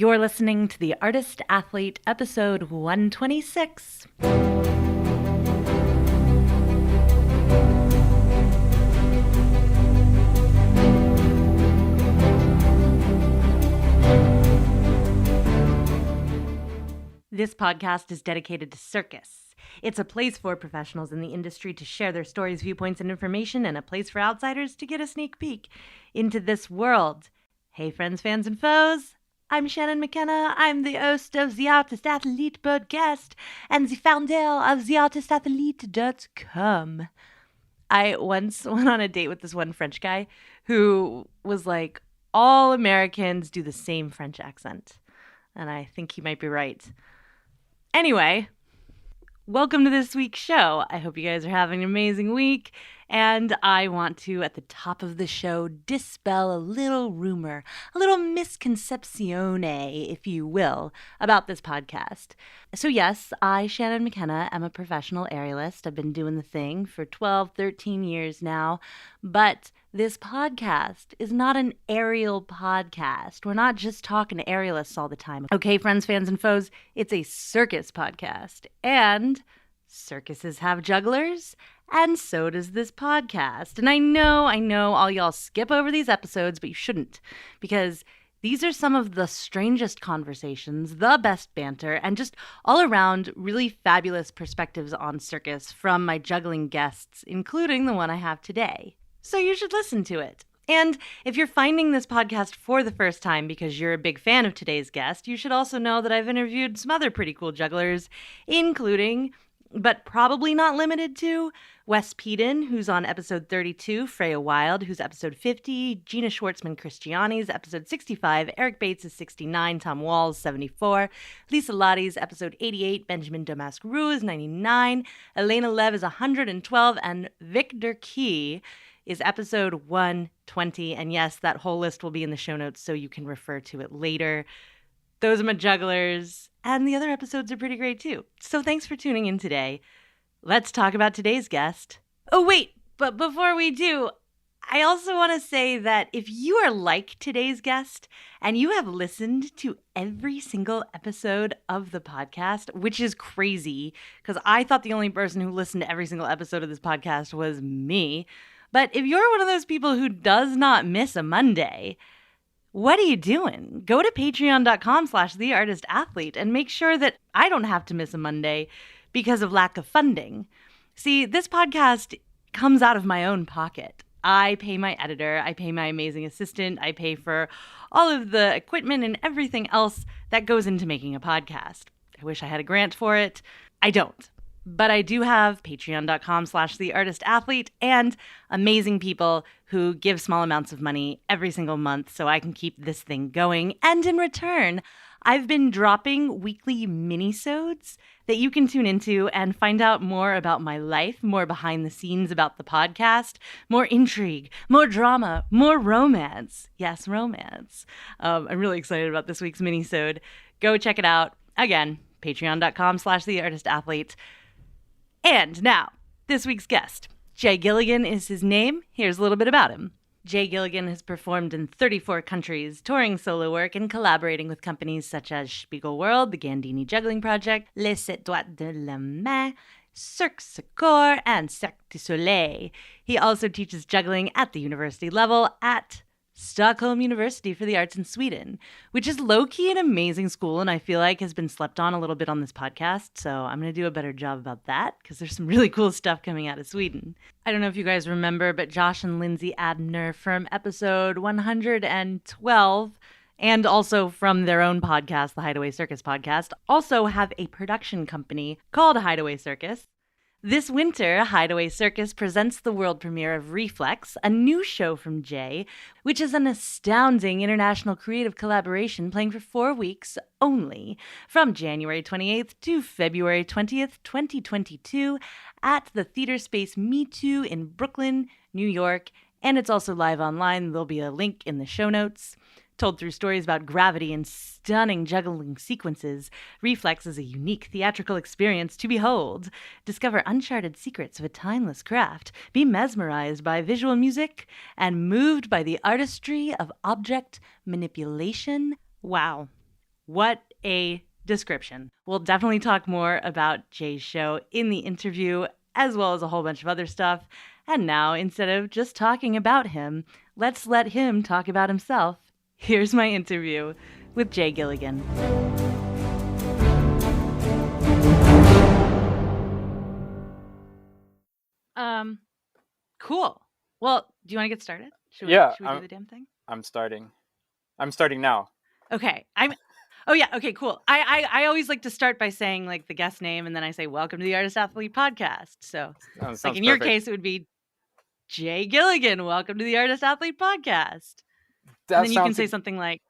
You're listening to The Artist Athlete, episode 126. This podcast is dedicated to CIRCUS. It's a place for professionals in the industry to share their stories, viewpoints, and information, and a place for outsiders to get a sneak peek into this world. Hey friends, fans, and foes! I'm Shannon McKenna. I'm the host of the Artist Athlete podcast and the founder of theartistathlete.com. I once went on a date with this one French guy who was like, all Americans do the same French accent. And I think he might be right. Anyway, welcome to this week's show. I hope you guys are having an amazing week. And I want to, at the top of the show, dispel a little rumor, a little misconcepzione, if you will, about this podcast. So yes, I, Shannon McKenna, am a professional aerialist. I've been doing the thing for 12, 13 years now. But this podcast is not an aerial podcast. We're not just talking to aerialists all the time. Okay, friends, fans, and foes, it's a circus podcast. And circuses have jugglers. And so does this podcast. And I know all y'all skip over these episodes, but you shouldn't, because these are some of the strangest conversations, the best banter, and just all around really fabulous perspectives on circus from my juggling guests, including the one I have today. So you should listen to it. And if you're finding this podcast for the first time because you're a big fan of today's guest, you should also know that I've interviewed some other pretty cool jugglers, including, but probably not limited to, Wes Peden, who's on episode 32, Freya Wild, who's episode 50, Gina Schwartzman-Christiani's episode 65, Eric Bates is 69, Tom Walls 74, Lisa Lottie's episode 88, Benjamin Domasque-Roux is 99, Elena Lev is 112, and Victor Key is episode 120. And yes, that whole list will be in the show notes so you can refer to it later. Those are my jugglers, and the other episodes are pretty great too. So thanks for tuning in today. Let's talk about today's guest. Oh wait, but before we do, I also want to say that if you are like today's guest and you have listened to every single episode of the podcast, which is crazy because I thought the only person who listened to every single episode of this podcast was me. But if you're one of those people who does not miss a Monday, what are you doing? Go to patreon.com/theartistathlete and make sure that I don't have to miss a Monday because of lack of funding. See, this podcast comes out of my own pocket. I pay my editor, I pay my amazing assistant, I pay for all of the equipment and everything else that goes into making a podcast. I wish I had a grant for it. I don't. But I do have patreon.com/theartistathlete and amazing people who give small amounts of money every single month so I can keep this thing going. And in return, I've been dropping weekly minisodes that you can tune into and find out more about my life, more behind the scenes about the podcast, more intrigue, more drama, more romance. Yes, romance. I'm really excited about this week's minisode. Go check it out. Again, patreon.com/theartistathlete. And now, this week's guest. Jay Gilligan is his name. Here's a little bit about him. Jay Gilligan has performed in 34 countries, touring solo work and collaborating with companies such as Spiegel World, the Gandini Juggling Project, Les Sept Doigts de la Main, Cirque du Soleil, and Cirque du Soleil. He also teaches juggling at the university level at Stockholm University for the Arts in Sweden, which is low-key an amazing school and I feel like has been slept on a little bit on this podcast, so I'm going to do a better job about that because there's some really cool stuff coming out of Sweden. I don't know if you guys remember, but Josh and Lindsay Adner from episode 112 and also from their own podcast, the Hideaway Circus podcast, also have a production company called Hideaway Circus. This winter, Hideaway Circus presents the world premiere of Reflex, a new show from Jay, which is an astounding international creative collaboration playing for 4 weeks only, from January 28th to February 20th, 2022, at the Theater Space Me Too in Brooklyn, New York, and it's also live online. There'll be a link in the show notes. Told through stories about gravity and stunning juggling sequences, Reflex is a unique theatrical experience to behold. Discover uncharted secrets of a timeless craft, be mesmerized by visual music, and moved by the artistry of object manipulation. Wow. What a description. We'll definitely talk more about Jay's show in the interview, as well as a whole bunch of other stuff. And now, instead of just talking about him, let's let him talk about himself. Here's my interview with Jay Gilligan. Cool. Well, do you want to get started? Should we do the damn thing? I'm starting now. Okay. Okay, cool. I always like to start by saying like the guest name, and then I say, welcome to the Artist Athlete Podcast. So like in your case, it would be Jay Gilligan. Welcome to the Artist Athlete Podcast. And then you can say something like,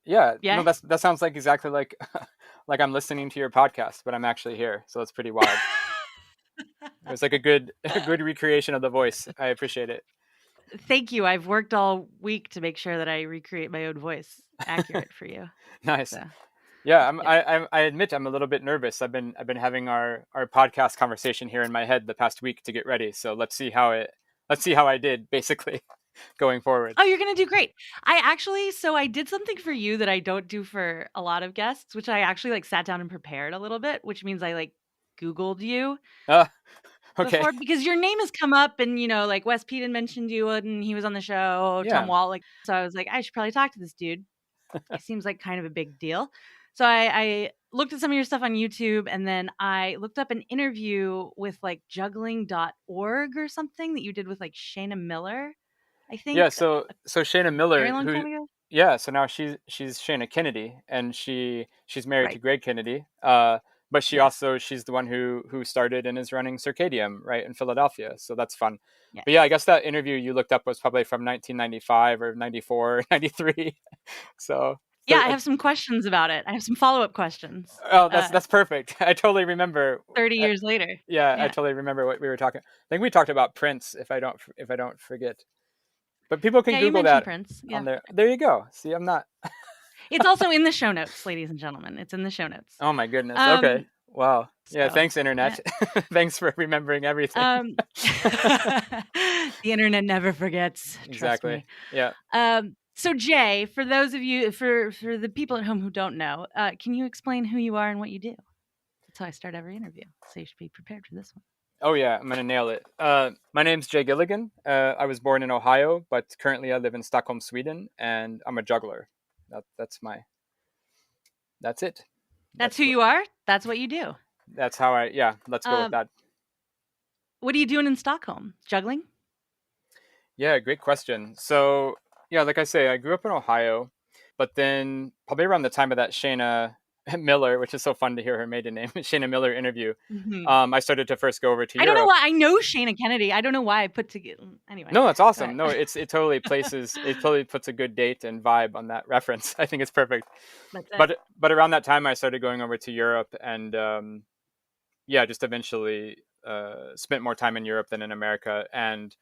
yeah. No, that sounds like exactly like I'm listening to your podcast, but I'm actually here. So it's pretty wild. It was like a good recreation of the voice. I appreciate it. Thank you. I've worked all week to make sure that I recreate my own voice accurate for you. Nice. So, yeah, I admit I'm a little bit nervous. I've been having our podcast conversation here in my head the past week to get ready. So let's see how I did basically going forward. Oh, you're going to do great. I did something for you that I don't do for a lot of guests, which I actually like sat down and prepared a little bit, which means I like Googled you. Okay. Before, because your name has come up, and like Wes Peden mentioned you, and he was on the show. Yeah. Tom Wall, so I was like, I should probably talk to this dude. He seems like kind of a big deal. So I looked at some of your stuff on YouTube, and then I looked up an interview with like juggling.org or something that you did with like Shayna Miller, I think. Yeah. So Shayna Miller, very long time ago. Yeah. So now she's Shayna Kennedy, and she's married to Greg Kennedy. But she's the one who started and is running Circadium right in Philadelphia. So that's fun. Yes. But yeah, I guess that interview you looked up was probably from 1995 or 94, 93. So yeah, I have some questions about it. I have some follow-up questions. Oh, that's perfect. I totally remember 30 years later. Yeah, I totally remember what we were talking. I think we talked about Prince, if I don't forget. But people can Google that Prince. On there. There you go. See, I'm not. It's also in the show notes, ladies and gentlemen. It's in the show notes. Oh my goodness. Okay. Wow. Yeah. Thanks, Internet. Yeah. Thanks for remembering everything. The Internet never forgets. Exactly. Trust me. Yeah. So Jay, for those of you, for the people at home who don't know, can you explain who you are and what you do? That's how I start every interview. So you should be prepared for this one. Oh yeah, I'm gonna nail it. My name's Jay Gilligan. I was born in Ohio, but currently I live in Stockholm, Sweden, and I'm a juggler. That's it. That's who you are? That's what you do? That's how let's go with that. What are you doing in Stockholm? Juggling? Yeah, great question. So, yeah, like I say, I grew up in Ohio, but then probably around the time of that Shayna Miller, which is so fun to hear her maiden name, Shayna Miller interview, I started to first go over to Europe. I don't know why. I know Shayna Kennedy. I don't know why I put together. Anyway. No, that's awesome. No, it totally it totally puts a good date and vibe on that reference. I think it's perfect. But around that time, I started going over to Europe, and just eventually spent more time in Europe than in America. And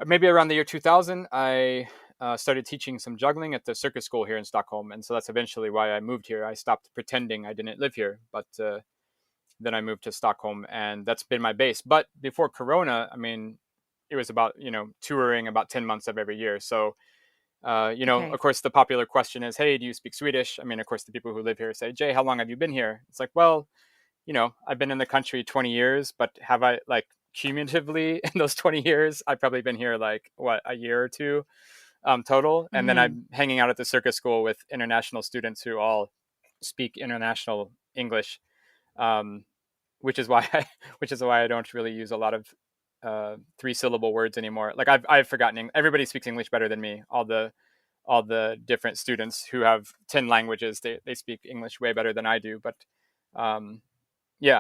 maybe around the year 2000, I started teaching some juggling at the circus school here in Stockholm. And so that's eventually why I moved here. I stopped pretending I didn't live here, but then I moved to Stockholm, and that's been my base. But before Corona, I mean, it was about, touring about 10 months of every year. So, Of course, the popular question is, hey, do you speak Swedish? I mean, of course, the people who live here say, Jay, how long have you been here? It's like, well, I've been in the country 20 years, but have I cumulatively in those 20 years, I've probably been here a year or two total. And then I'm hanging out at the circus school with international students who all speak international English, which is why I don't really use a lot of 3-syllable words anymore. Like I've forgotten. Everybody speaks English better than me. All the different students who have 10 languages, they speak English way better than I do. But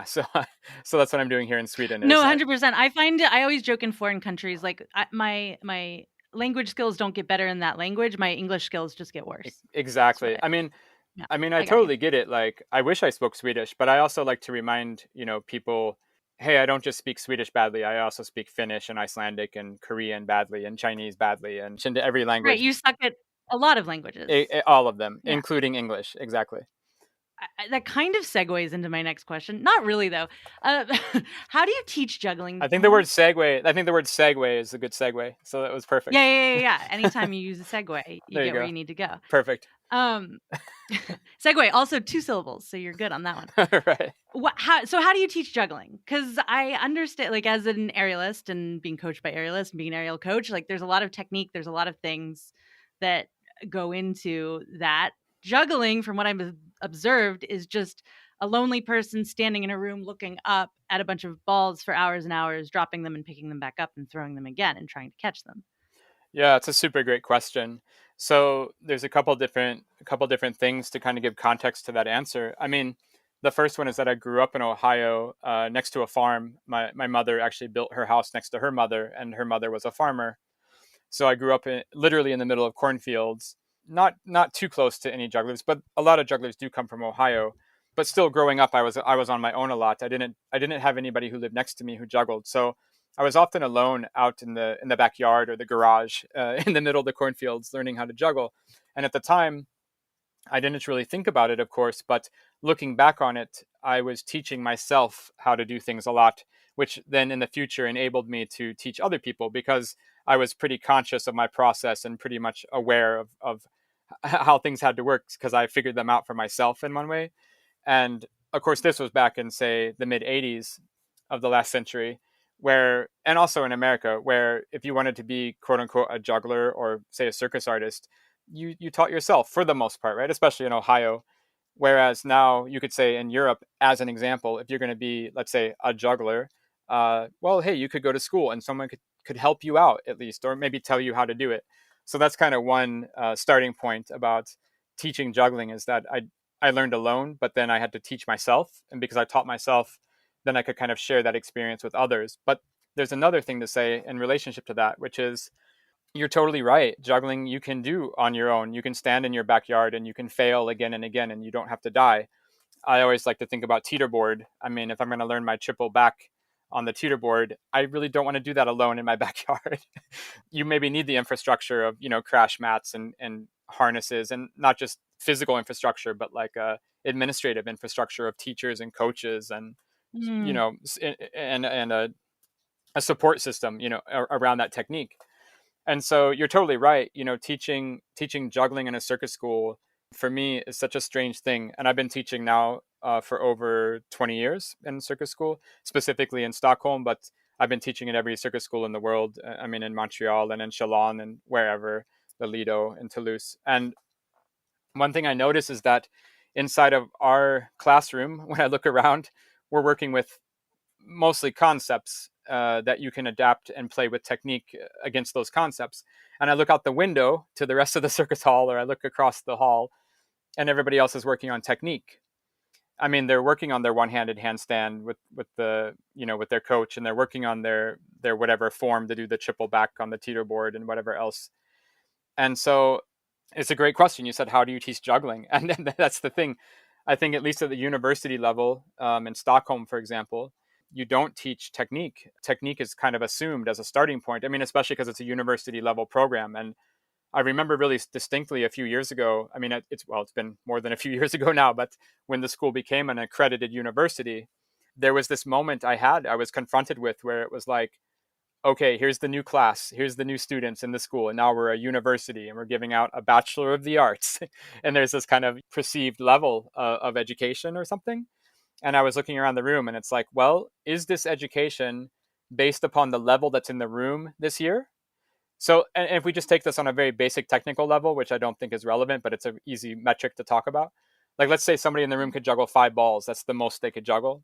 so that's what I'm doing here in Sweden. No, 100%. I find it. I always joke in foreign countries, my language skills don't get better in that language. My English skills just get worse. Exactly. I totally get it. Like, I wish I spoke Swedish, but I also like to remind, people, hey, I don't just speak Swedish badly. I also speak Finnish and Icelandic and Korean badly and Chinese badly and into every language. Right. You suck at a lot of languages. All of them, including English. Exactly. That kind of segues into my next question. Not really, though. How do you teach juggling? I think the word segue is a good segue. So that was perfect. Yeah. Anytime you use a segue, you get where you need to go. Perfect. Um, segue, also 2 syllables, so you're good on that one. Right. How do you teach juggling? Because I understand, like, as an aerialist and being coached by Aerialist and being an aerial coach, like, there's a lot of technique, there's a lot of things that go into that. Juggling, from what I've observed, is just a lonely person standing in a room looking up at a bunch of balls for hours and hours, dropping them and picking them back up and throwing them again and trying to catch them. Yeah, it's a super great question. So there's a couple different things to kind of give context to that answer. I mean, the first one is that I grew up in Ohio, next to a farm. My mother actually built her house next to her mother, and her mother was a farmer. So I grew up literally in the middle of cornfields, not too close to any jugglers, but a lot of jugglers do come from Ohio. But still, growing up, I was on my own a lot. I didn't have anybody who lived next to me who juggled. So I was often alone out in the backyard or the garage, in the middle of the cornfields, learning how to juggle. And at the time, I didn't really think about it, of course, but looking back on it, I was teaching myself how to do things a lot, which then in the future enabled me to teach other people because I was pretty conscious of my process and pretty much aware of how things had to work because I figured them out for myself in one way. And of course, this was back in, say, the mid 80s of the last century, and also in America, where if you wanted to be quote unquote a juggler or, say, a circus artist, you taught yourself for the most part, right? Especially in Ohio. Whereas now you could say in Europe, as an example, if you're going to be, let's say, a juggler, well, hey, you could go to school and someone could help you out at least, or maybe tell you how to do it. So that's kind of one starting point about teaching juggling is that I learned alone, but then I had to teach myself. And because I taught myself, then I could kind of share that experience with others. But there's another thing to say in relationship to that, which is you're totally right. Juggling you can do on your own. You can stand in your backyard and you can fail again and again and you don't have to die. I always like to think about teeterboard. I mean, if I'm going to learn my triple back on the teeterboard, I really don't want to do that alone in my backyard. You maybe need the infrastructure of, crash mats and harnesses, and not just physical infrastructure, but like administrative infrastructure of teachers and coaches and, you Mm. know, and a support system, around that technique. And so you're totally right. Teaching juggling in a circus school for me is such a strange thing. And I've been teaching now for over 20 years in circus school, specifically in Stockholm, but I've been teaching at every circus school in the world. I mean, in Montreal and in Chalon and wherever, the Lido and Toulouse. And one thing I notice is that inside of our classroom, when I look around, we're working with mostly concepts that you can adapt and play with technique against those concepts. And I look out the window to the rest of the circus hall, or I look across the hall, and everybody else is working on technique. I mean, they're working on their one-handed handstand with their coach, and they're working on their whatever form to do the triple back on the teeterboard and whatever else. And so it's a great question. You said, how do you teach juggling? And that's the thing. I think at least at the university level, in Stockholm, for example, you don't teach technique. Technique is kind of assumed as a starting point. I mean, especially because it's a university level program. And I remember really distinctly a few years ago. I mean, it's been more than a few years ago now, but when the school became an accredited university, there was this moment I was confronted with where it was like, okay, here's the new class, here's the new students in the school, and now we're a university and we're giving out a Bachelor of the Arts. And there's this kind of perceived level of education or something. And I was looking around the room and it's like, well, is this education based upon the level that's in the room this year? So, and if we just take this on a very basic technical level, which I don't think is relevant, but it's an easy metric to talk about. Like, let's say somebody in the room could juggle 5 balls. That's the most they could juggle.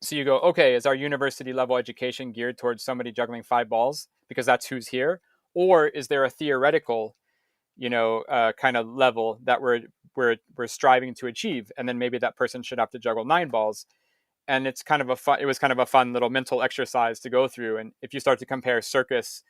So you go, okay, is our university level education geared towards somebody juggling 5 balls because that's who's here? Or is there a theoretical, kind of level that we're striving to achieve? And then maybe that person should have to juggle 9 balls. And it was kind of a fun little mental exercise to go through. And if you start to compare circus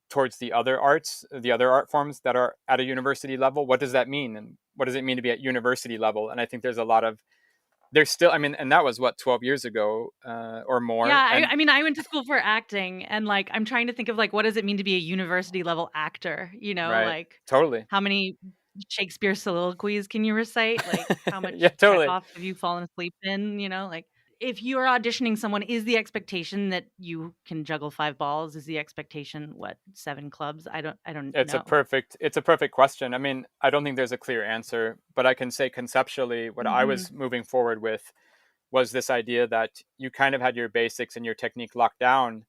towards the other arts, the other art forms that are at a university level, what does that mean? And what does it mean to be at university level? And I think there's still, I mean, and that was what, 12 years ago or more. Yeah, And I mean, I went to school for acting, and, like, I'm trying to think of, like, what does it mean to be a university level actor, right, like, totally. how many Shakespeare soliloquies can you recite? Like, how much Yeah, totally. Chekhov have you fallen asleep in, like if you're auditioning someone, is the expectation that you can juggle 5 balls? Is the expectation, 7 clubs? I don't It's know. It's a perfect question. I mean, I don't think there's a clear answer, but I can say conceptually what I was moving forward with was this idea that you kind of had your basics and your technique locked down,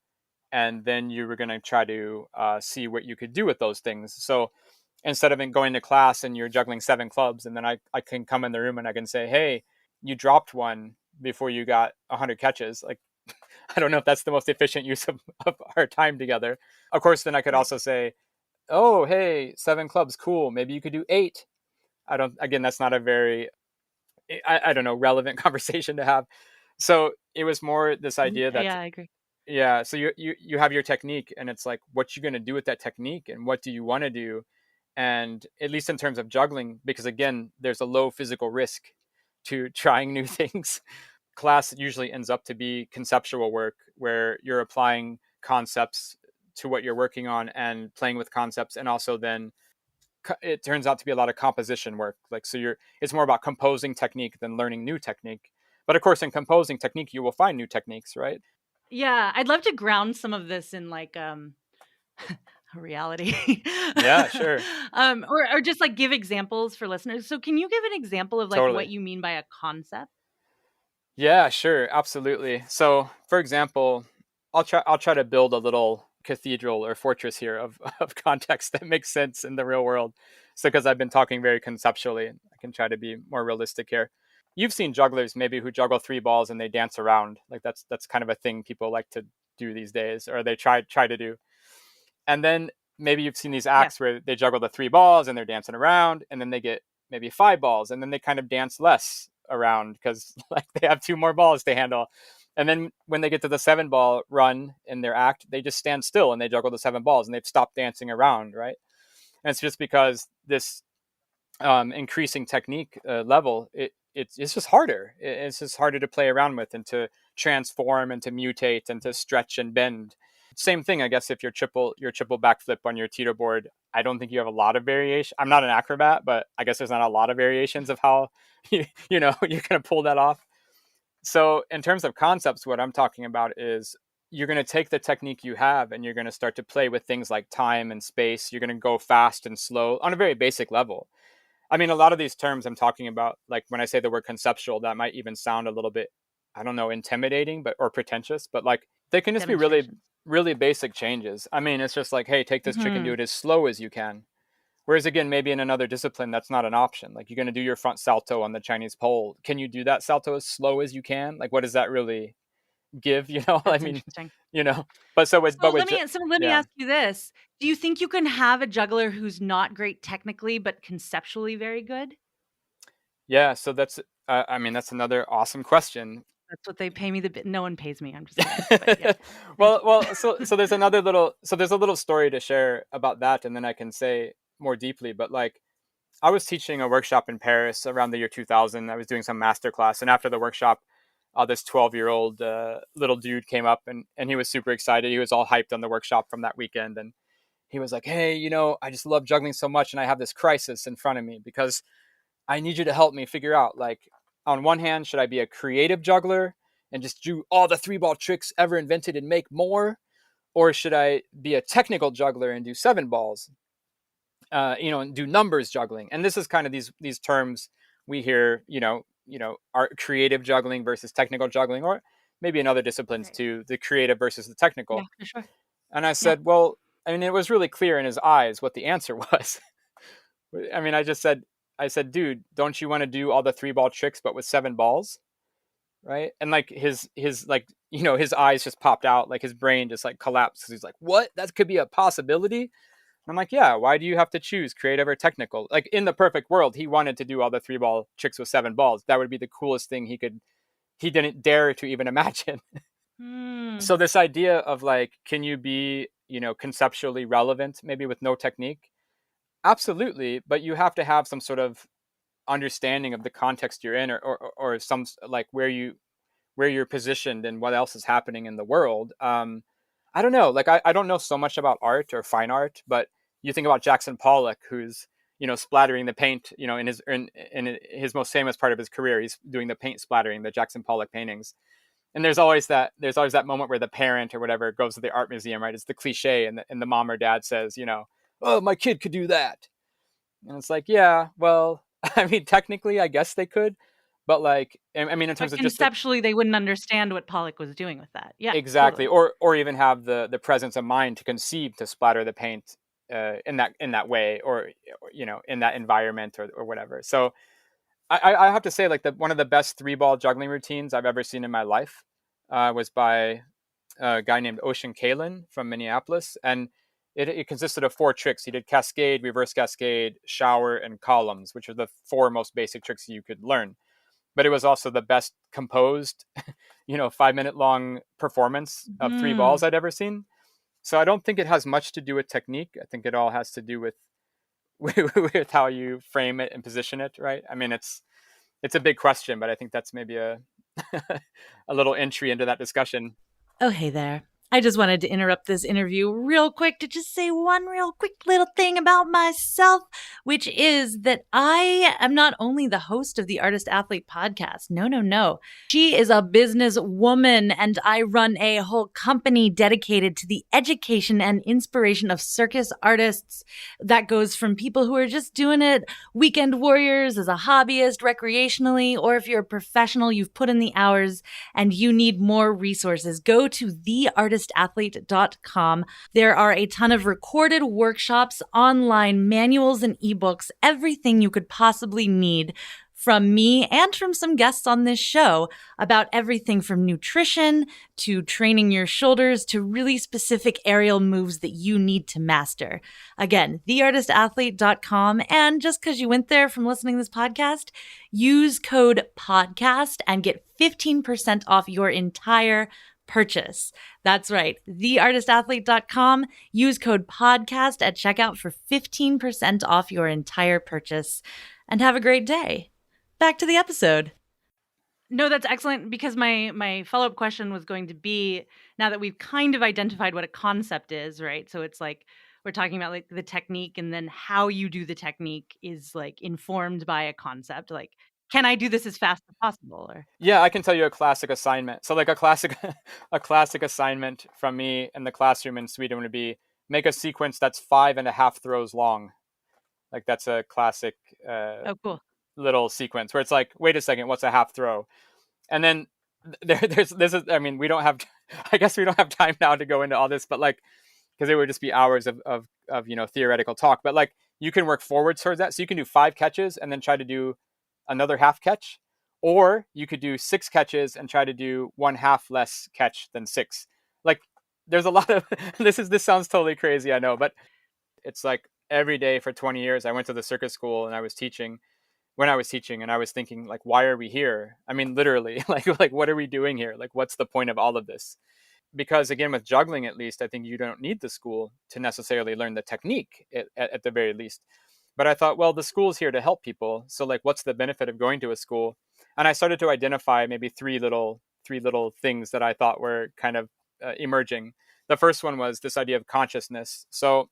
and then you were going to try to see what you could do with those things. So instead of going to class and you're juggling 7 clubs, and then I can come in the room and I can say, hey, you dropped one before you got 100 catches. Like, I don't know if that's the most efficient use of our time together. Of course, then I could also say, oh, hey, 7 clubs, cool. Maybe you could do 8. Again, that's not a very, I don't know, relevant conversation to have. So it was more this idea that, Yeah, I agree. yeah, so you have your technique, and it's like, what you going to do with that technique, and what do you want to do? And at least in terms of juggling, because again, there's a low physical risk to trying new things. Class usually ends up to be conceptual work where you're applying concepts to what you're working on and playing with concepts, and also then it turns out to be a lot of composition work. Like, so it's more about composing technique than learning new technique. But of course, in composing technique, you will find new techniques, right? Yeah, I'd love to ground some of this in like reality. Yeah, sure. Or just like give examples for listeners. So can you give an example of like what Totally. you mean by a concept? Yeah, sure, absolutely. So, for example, I'll try to build a little cathedral or fortress here of context that makes sense in the real world. So, because I've been talking very conceptually, I can try to be more realistic here. You've seen jugglers maybe who juggle 3 balls and they dance around. Like, that's kind of a thing people like to do these days, or they try to do. And then maybe you've seen these Yeah. acts where they juggle the 3 balls and they're dancing around, and then they get maybe 5 balls, and then they kind of dance less around because like they have 2 more balls to handle. And then when they get to the 7 ball run in their act, they just stand still and they juggle the 7 balls and they've stopped dancing around, right? And it's just because this increasing technique level, it's just harder. It's just harder to play around with and to transform and to mutate and to stretch and bend. Same thing, I guess, if your triple backflip on your teeter board. I don't think you have a lot of variation. I'm not an acrobat, but I guess there's not a lot of variations of how you're going to pull that off. So in terms of concepts, what I'm talking about is you're going to take the technique you have and you're going to start to play with things like time and space. You're going to go fast and slow on a very basic level. I mean, a lot of these terms I'm talking about, like when I say the word conceptual, that might even sound a little bit, I don't know, intimidating, or pretentious, but like they can just be really, really basic changes. I mean, it's just like, hey, take this trick and do it as slow as you can. Whereas again, maybe in another discipline, that's not an option. Like, you're going to do your front salto on the Chinese pole. Can you do that salto as slow as you can? Like, what does that really give? I mean, interesting. But let me ask you this: do you think you can have a juggler who's not great technically but conceptually very good? Yeah, so that's I mean, that's another awesome question. That's what they pay me. No one pays me. I'm just kidding. But yeah. So there's a little story to share about that, and then I can say more deeply. But like, I was teaching a workshop in Paris around the year 2000. I was doing some master class, and after the workshop, this 12-year-old little dude came up, and he was super excited. He was all hyped on the workshop from that weekend, and he was like, "Hey, I just love juggling so much, and I have this crisis in front of me because I need you to help me figure out, like, on one hand, should I be a creative juggler and just do all the 3-ball tricks ever invented and make more? Or should I be a technical juggler and do 7 balls, and do numbers juggling?" And this is kind of these terms we hear, are creative juggling versus technical juggling, or maybe in other disciplines too, the creative versus the technical. Yeah, for sure. And I said, well, I mean, it was really clear in his eyes what the answer was. I mean, I said, dude, don't you want to do all the 3-ball tricks, but with 7 balls? Right. And like his like, his eyes just popped out, like his brain just like collapsed. He's like, what? That could be a possibility. And I'm like, yeah, why do you have to choose creative or technical? Like, in the perfect world, he wanted to do all the 3-ball tricks with 7 balls. That would be the coolest thing he didn't dare to even imagine. So this idea of like, can you be, conceptually relevant, maybe with no technique? Absolutely. But you have to have some sort of understanding of the context you're in, or some, like, where you're positioned and what else is happening in the world. I don't know. Like, I don't know so much about art or fine art, but you think about Jackson Pollock, who's, splattering the paint, in his most famous part of his career. He's doing the paint splattering, the Jackson Pollock paintings. And there's always that moment where the parent or whatever goes to the art museum, right? It's the cliche, and the mom or dad says, oh, my kid could do that. And it's like, yeah, well, I mean, technically, I guess they could, but like, I mean, in terms but of just conceptually, they wouldn't understand what Pollock was doing with that. Yeah, exactly, totally. or even have the presence of mind to conceive to splatter the paint in that way, or in that environment or whatever. So I have to say, like, one of the best 3-ball juggling routines I've ever seen in my life was by a guy named Ocean Kalin from Minneapolis, and it consisted of 4 tricks. He did cascade, reverse cascade, shower, and columns, which are the 4 most basic tricks you could learn. But it was also the best composed, 5-minute long performance of 3 balls I'd ever seen. So I don't think it has much to do with technique. I think it all has to do with with how you frame it and position it, right? I mean, it's a big question, but I think that's maybe a a little entry into that discussion. Oh, hey there. I just wanted to interrupt this interview real quick to just say one real quick little thing about myself, which is that I am not only the host of the Artist Athlete podcast. No, no, no. She is a business woman, and I run a whole company dedicated to the education and inspiration of circus artists. That goes from people who are just doing it, weekend warriors, as a hobbyist, recreationally, or if you're a professional, you've put in the hours and you need more resources, go to theartistathlete.com. There are a ton of recorded workshops, online manuals and ebooks, everything you could possibly need from me and from some guests on this show about everything from nutrition to training your shoulders to really specific aerial moves that you need to master. Again, theartistathlete.com. And just because you went there from listening to this podcast, use code PODCAST and get 15% off your entire purchase. That's right. Theartistathlete.com. Use code PODCAST at checkout for 15% off your entire purchase. And have a great day. Back to the episode. No, that's excellent, because my follow-up question was going to be, now that we've kind of identified what a concept is, right? So it's like we're talking about like the technique, and then how you do the technique is like informed by a concept. Like, can I do this as fast as possible? Or Yeah, I can tell you a classic assignment. So like a classic a classic assignment from me in the classroom in Sweden would be make a sequence that's 5.5 throws long. Like that's a classic oh, cool. little sequence where it's like, wait a second, what's a half throw? And then I mean, we don't have, I guess we don't have time now to go into all this, but like, because it would just be hours of theoretical talk. But like, you can work forward towards that. So you can do 5 catches and then try to do another half catch, or you could do 6 catches and try to do 1/2 less catch than 6. Like, there's a lot of this sounds totally crazy, I know, but it's like every day for 20 years I went to the circus school and I was teaching, and I was thinking, like, why are we here? I mean, literally, like what are we doing here? Like, what's the point of all of this? Because again, with juggling, at least, I think you don't need the school to necessarily learn the technique at the very least. But I thought, well, the school's here to help people. So like, what's the benefit of going to a school? And I started to identify maybe three little things that I thought were kind of emerging. The first one was this idea of consciousness. So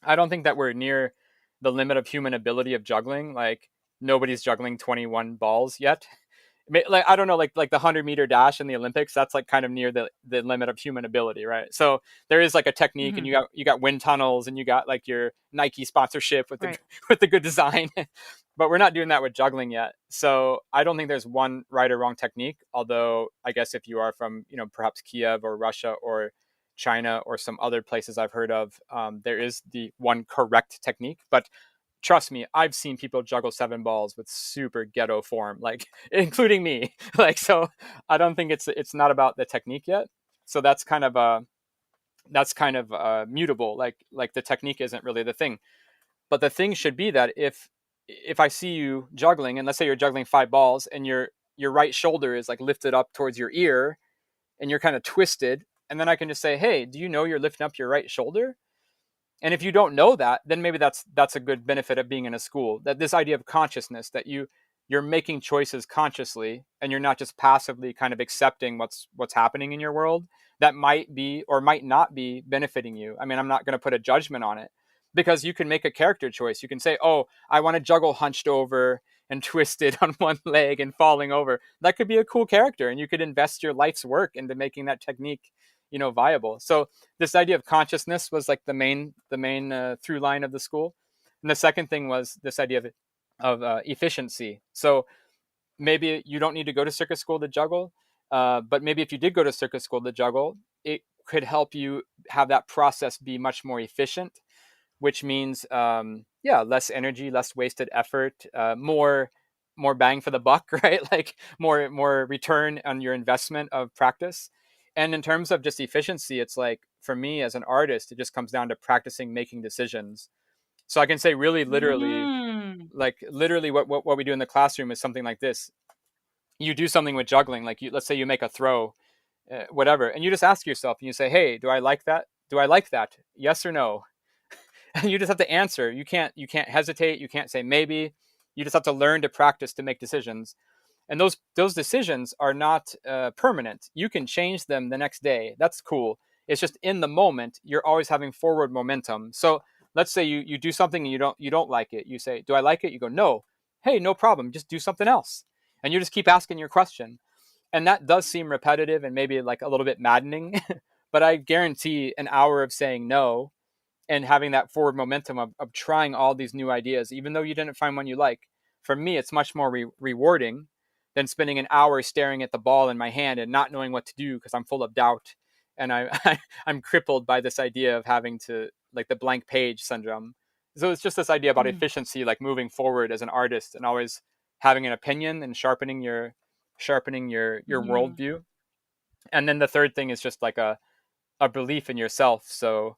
I don't think that we're near the limit of human ability of juggling. Like, nobody's juggling 21 balls yet. Like, I don't know, like the 100-meter dash in the Olympics, that's like kind of near the limit of human ability, right? So there is like a technique, and you got wind tunnels, and you got like your Nike sponsorship with the with the good design, but we're not doing that with juggling yet. So I don't think there's one right or wrong technique. Although I guess if you are from perhaps Kiev or Russia or China or some other places I've heard of, there is the one correct technique, but trust me, I've seen people juggle 7 balls with super ghetto form, like including me. Like, so I don't think it's not about the technique yet. So that's kind of mutable. Like the technique isn't really the thing, but the thing should be that if I see you juggling, and let's say you're juggling 5 balls, and your right shoulder is like lifted up towards your ear, and you're kind of twisted, and then I can just say, hey, do you know you're lifting up your right shoulder? And if you don't know that, then maybe that's a good benefit of being in a school. That this idea of consciousness, that you're making choices consciously, and you're not just passively kind of accepting what's happening in your world that might be or might not be benefiting you. I mean, I'm not going to put a judgment on it, because you can make a character choice. You can say, oh, I want to juggle hunched over, and twisted on one leg and falling over. That could be a cool character, and you could invest your life's work into making that technique, viable. So this idea of consciousness was like the main through line of the school. And the second thing was this idea of efficiency. So maybe you don't need to go to circus school to juggle, but maybe if you did go to circus school to juggle, it could help you have that process be much more efficient, which means less energy, less wasted effort, more bang for the buck, right? Like more return on your investment of practice. And in terms of just efficiency, it's like for me as an artist, it just comes down to practicing making decisions. So I can say really literally, like literally what we do in the classroom is something like this. You do something with juggling, like let's say you make a throw, whatever, and you just ask yourself and you say, hey, do I like that? Do I like that? Yes or no? And you just have to answer. You can't hesitate. You can't say maybe. You just have to learn to practice to make decisions. And those decisions are not permanent. You can change them the next day. That's cool. It's just in the moment, you're always having forward momentum. So let's say you do something and you don't like it. You say, do I like it? You go, no. Hey, no problem. Just do something else. And you just keep asking your question. And that does seem repetitive and maybe like a little bit maddening. But I guarantee an hour of saying no and having that forward momentum of trying all these new ideas, even though you didn't find one you like, for me, it's much more rewarding than spending an hour staring at the ball in my hand and not knowing what to do because I'm full of doubt. And I'm crippled by this idea of having to, like, the blank page syndrome. So it's just this idea about efficiency, like moving forward as an artist and always having an opinion and sharpening your worldview. And then the third thing is just like a belief in yourself. So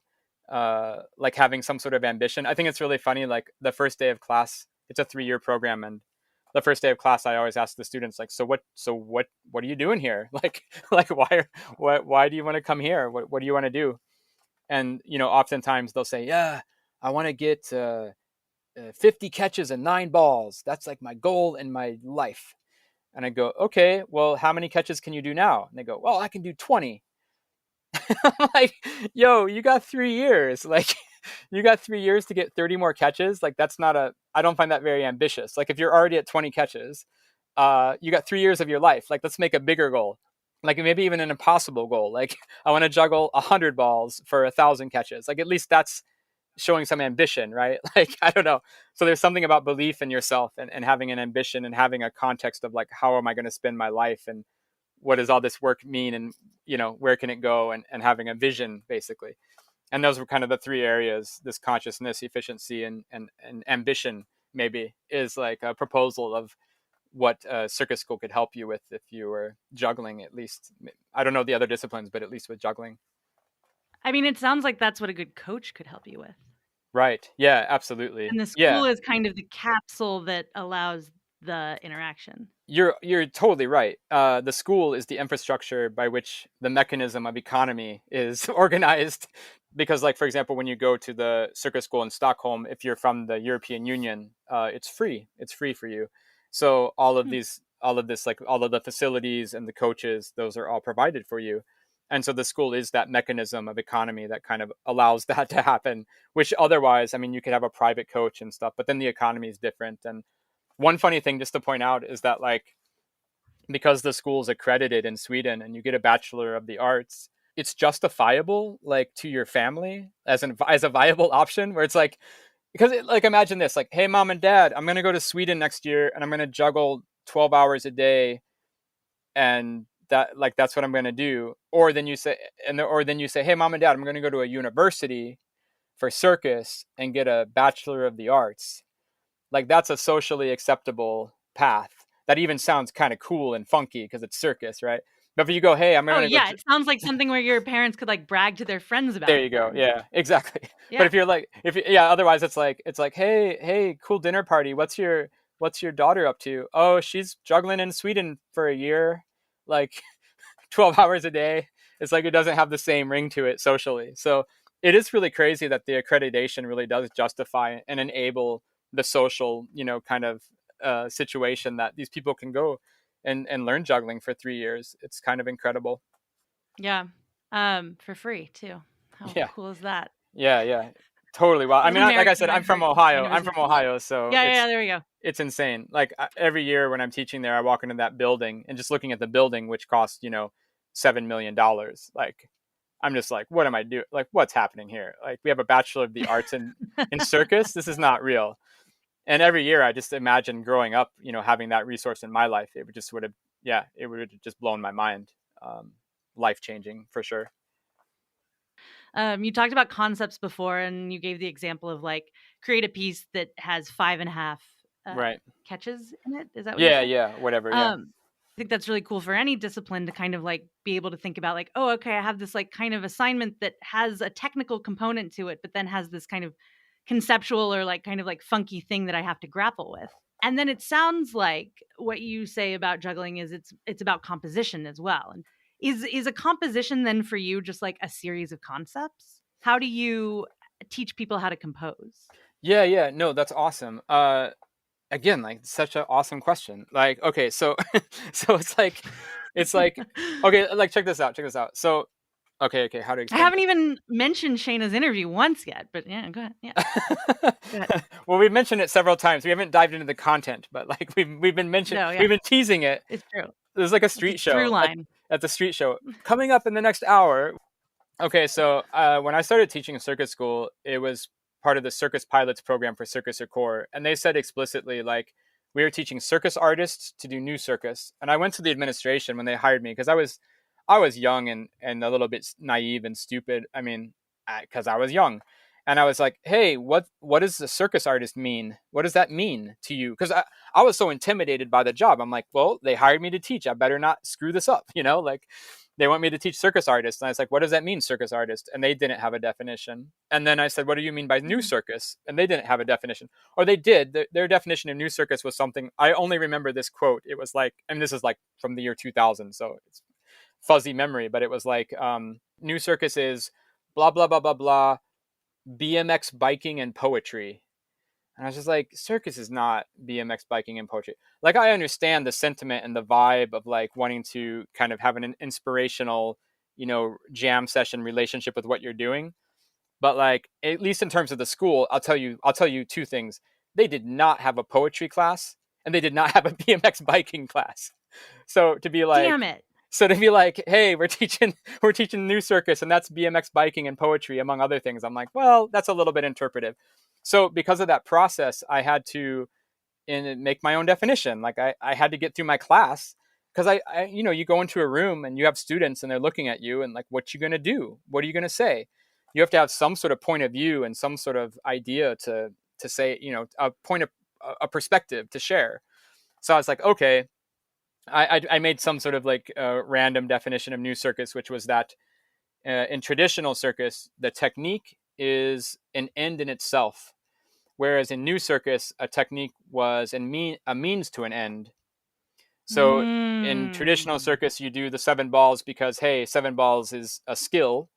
like having some sort of ambition. I think it's really funny, like the first day of class, it's a 3-year program, and the first day of class I always ask the students, like, so what are you doing here? Like why do you want to come here? What do you want to do? And oftentimes they'll say, yeah, I want to get 50 catches and 9 balls. That's like my goal in my life. And I go, okay, well, how many catches can you do now? And they go, well, I can do 20. I'm like, yo, you got 3 years. Like, you got 3 years to get 30 more catches. Like, I don't find that very ambitious. Like, if you're already at 20 catches, you got 3 years of your life. Like, let's make a bigger goal. Like, maybe even an impossible goal. Like, I want to juggle 100 balls for 1,000 catches. Like, at least that's showing some ambition, right? Like, I don't know. So there's something about belief in yourself and having an ambition and having a context of like, how am I going to spend my life? And what does all this work mean, and where can it go, and having a vision, basically. And those were kind of the 3 areas. This consciousness, efficiency, and ambition maybe is like a proposal of what circus school could help you with if you were juggling. At least, I don't know the other disciplines, but at least with juggling. I mean, it sounds like that's what a good coach could help you with. Right. Yeah, absolutely. And the school is kind of the capsule that allows the interaction. You're totally right. The school is the infrastructure by which the mechanism of economy is organized. Because, like, for example, when you go to the circus school in Stockholm, if you're from the European Union, it's free. It's free for you. So all of this, like all of the facilities and the coaches, those are all provided for you. And so the school is that mechanism of economy that kind of allows that to happen, which otherwise, I mean, you could have a private coach and stuff, but then the economy is different. And one funny thing just to point out is that, like, because the school's accredited in Sweden and you get a Bachelor of the Arts, it's justifiable, like, to your family as a viable option, where it's like, because like, imagine this, like, hey, mom and dad, I'm going to go to Sweden next year and I'm going to juggle 12 hours a day. And that's what I'm going to do. Or then you say, hey, mom and dad, I'm going to go to a university for circus and get a Bachelor of the Arts. Like, that's a socially acceptable path that even sounds kind of cool and funky because it's circus, right? But if you go, hey, I'm going to go. It sounds like something where your parents could like brag to their friends about. There you go. Yeah, exactly. Yeah. But if you're like, otherwise it's like, hey, cool dinner party. What's your daughter up to? Oh, she's juggling in Sweden for a year, like 12 hours a day. It's like, it doesn't have the same ring to it socially. So it is really crazy that the accreditation really does justify and enable the social, kind of situation that these people can go and learn juggling for 3 years. It's kind of incredible. Yeah. For free too. How cool is that? Yeah. totally wild. I As mean, an like I American, said, I'm I've from heard Ohio. I'm from universities. Ohio, so Yeah, there we go. it's insane. Like every year when I'm teaching there, I walk into that building and just looking at the building, which costs, $7 million. Like, I'm just like, what am I doing? Like, what's happening here? Like, we have a Bachelor of the Arts in circus. This is not real. And every year I just imagine growing up, having that resource in my life. It would have just blown my mind. Life changing for sure. You talked about concepts before, and you gave the example of like create a piece that has 5.5 Right. catches in it. Is that what you said? Yeah, whatever. Yeah. I think that's really cool for any discipline to kind of like be able to think about like, oh, okay, I have this like kind of assignment that has a technical component to it, but then has this kind of conceptual or like kind of like funky thing that I have to grapple with. And then it sounds like what you say about juggling is it's about composition as well. And is a composition then for you just like a series of concepts? How do you teach people how to compose? Yeah. No, that's awesome. Again, like such an awesome question. Like, okay, so so it's like okay, like check this out. So okay, how to I explain haven't even mentioned Shayna's interview once yet, but yeah, go ahead. Yeah. Go ahead. Well, we've mentioned it several times. We haven't dived into the content, but like we've been mentioning, No, yeah. we've been teasing it. It's true. There's like a It's street a show through line. at the street show coming up in the next hour. Okay, so when I started teaching in circus school, it was part of the Circus Pilots program for Circus or Core, and they said explicitly like we were teaching circus artists to do new circus. And I went to the administration when they hired me because I was young and a little bit naive and stupid. I mean, because I was young. And I was like, hey, what does a circus artist mean? What does that mean to you? Because I was so intimidated by the job. I'm like, well, they hired me to teach. I better not screw this up, like they want me to teach circus artists. And I was like, what does that mean, circus artist? And they didn't have a definition. And then I said, what do you mean by new circus? And they didn't have a definition. Or they did. Their definition of new circus was something, I only remember this quote. It was like, and this is like from the year 2000, so it's fuzzy memory, but it was like, new circus is blah, blah, blah, blah, blah, BMX biking and poetry. And I was just like, circus is not BMX biking and poetry. Like, I understand the sentiment and the vibe of like wanting to kind of have an inspirational, jam session relationship with what you're doing. But like, at least in terms of the school, I'll tell you two things. They did not have a poetry class and they did not have a BMX biking class. So to be like, damn it. So to be like, hey, we're teaching new circus and that's BMX biking and poetry, among other things. I'm like, well, that's a little bit interpretive. So because of that process, I had to make my own definition. Like I had to get through my class because I you go into a room and you have students and they're looking at you and like, what you going to do? What are you going to say? You have to have some sort of point of view and some sort of idea to say, a perspective to share. So I was like, okay, I made some sort of like random definition of new circus, which was that in traditional circus, the technique is an end in itself, whereas in new circus, a technique was a means to an end. So in traditional circus, you do the 7 balls because, hey, 7 balls is a skill.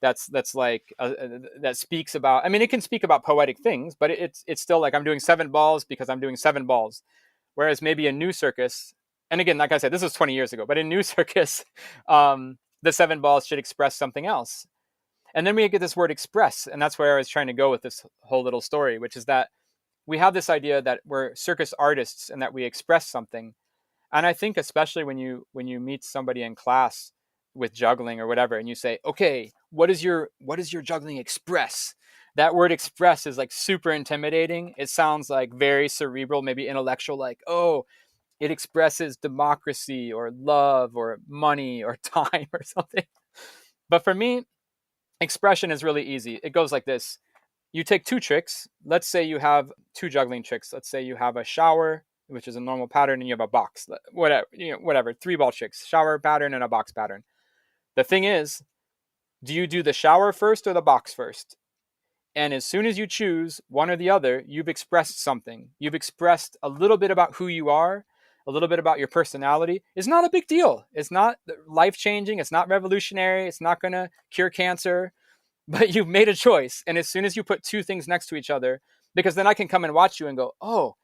That's like that speaks about. I mean, it can speak about poetic things, but it's still like I'm doing 7 balls because I'm doing 7 balls. Whereas maybe a new circus, and again, like I said, this was 20 years ago, but in new circus, the 7 balls should express something else. And then we get this word express, and that's where I was trying to go with this whole little story, which is that we have this idea that we're circus artists and that we express something. And I think especially when you meet somebody in class with juggling or whatever, and you say, okay, what does your juggling express? That word express is like super intimidating. It sounds like very cerebral, maybe intellectual, like, oh, it expresses democracy or love or money or time or something. But for me, expression is really easy. It goes like this. You take 2 tricks. Let's say you have 2 juggling tricks. Let's say you have a shower, which is a normal pattern, and you have a box, whatever, 3 ball tricks, shower pattern and a box pattern. The thing is, do you do the shower first or the box first? And as soon as you choose one or the other, you've expressed something. You've expressed a little bit about who you are, a little bit about your personality. It's not a big deal. It's not life-changing. It's not revolutionary. It's not going to cure cancer. But you've made a choice. And as soon as you put 2 things next to each other, because then I can come and watch you and go, oh,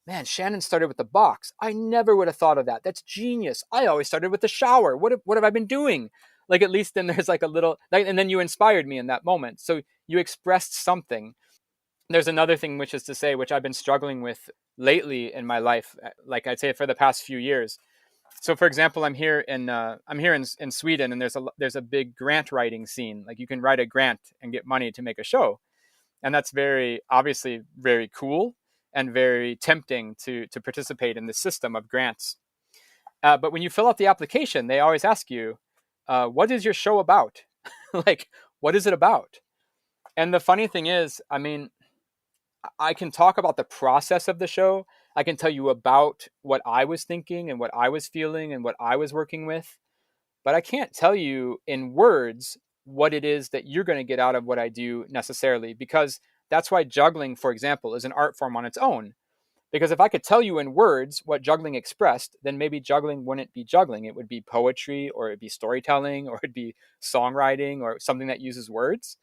man, Shannon started with the box. I never would have thought of that. That's genius. I always started with the shower. What have I been doing? Like, at least then there's like a little, and then you inspired me in that moment. So you expressed something. there's another thing, which is to say, which I've been struggling with lately in my life, like I'd say for the past few years. So, for example, I'm here in Sweden, and there's a big grant writing scene. Like you can write a grant and get money to make a show, and that's very obviously very cool and very tempting to participate in the system of grants. But when you fill out the application, they always ask you, "What is your show about?" Like, what is it about? And the funny thing is, I mean, I can talk about the process of the show. I can tell you about what I was thinking and what I was feeling and what I was working with, but I can't tell you in words what it is that you're going to get out of what I do necessarily, because that's why juggling, for example, is an art form on its own. Because if I could tell you in words what juggling expressed, then maybe juggling wouldn't be juggling. It would be poetry, or it'd be storytelling, or it'd be songwriting, or something that uses words.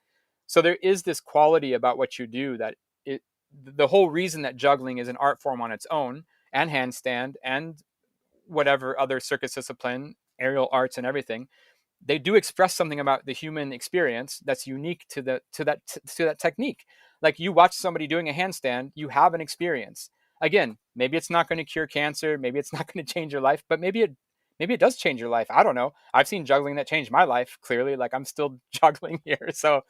So there is this quality about what you do that it, the whole reason that juggling is an art form on its own, and handstand and whatever other circus discipline, aerial arts and everything, they do express something about the human experience that's unique to that technique. Like you watch somebody doing a handstand, you have an experience. Again, maybe it's not going to cure cancer, maybe it's not going to change your life, but maybe it does change your life. I don't know. I've seen juggling that changed my life. Clearly, like I'm still juggling here. So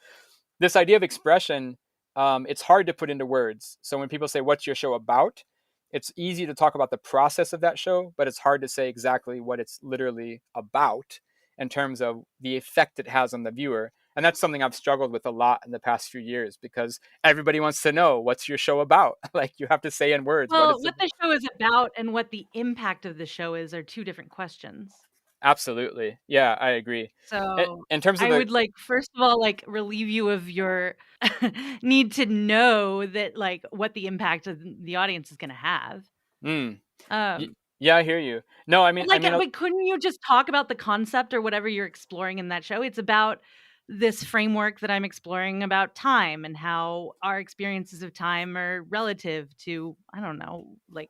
this idea of expression, it's hard to put into words. So when people say, "What's your show about?" It's easy to talk about the process of that show, but it's hard to say exactly what it's literally about in terms of the effect it has on the viewer. And that's something I've struggled with a lot in the past few years, because everybody wants to know, what's your show about? Like you have to say in words what Well, it's what about. the show is about and what the impact of the show is are two different questions. Absolutely. Yeah, I agree. So In terms of I the, would like, first of all, like relieve you of your need to know that like what the impact of the audience is going to have. mm, Um, yeah, I hear you. No, but like, but couldn't you just talk about the concept or whatever you're exploring in that show? It's about this framework that I'm exploring about time and how our experiences of time are relative to, I don't know, like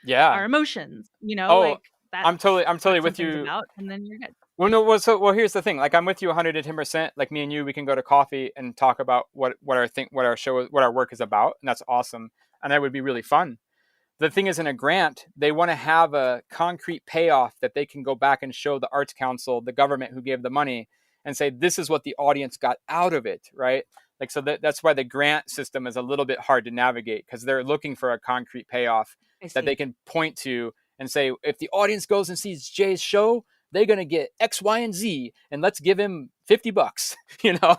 our yeah. emotions, Oh, like I'm totally, that's I'm what totally with something's you. about, and then you're good. Well, no, well, here's the thing. Like, I'm with you 110%. Like, me and you, we can go to coffee and talk about what our show, what our work is about, and that's awesome. And that would be really fun. The thing is, in a grant, they want to have a concrete payoff that they can go back and show the Arts Council, the government who gave the money, and say this is what the audience got out of it, right? Like, so that's why the grant system is a little bit hard to navigate, because they're looking for a concrete payoff I that they see. can point to and say, if the audience goes and sees Jay's show, they're gonna get X, Y, and Z, and let's give him $50, you know,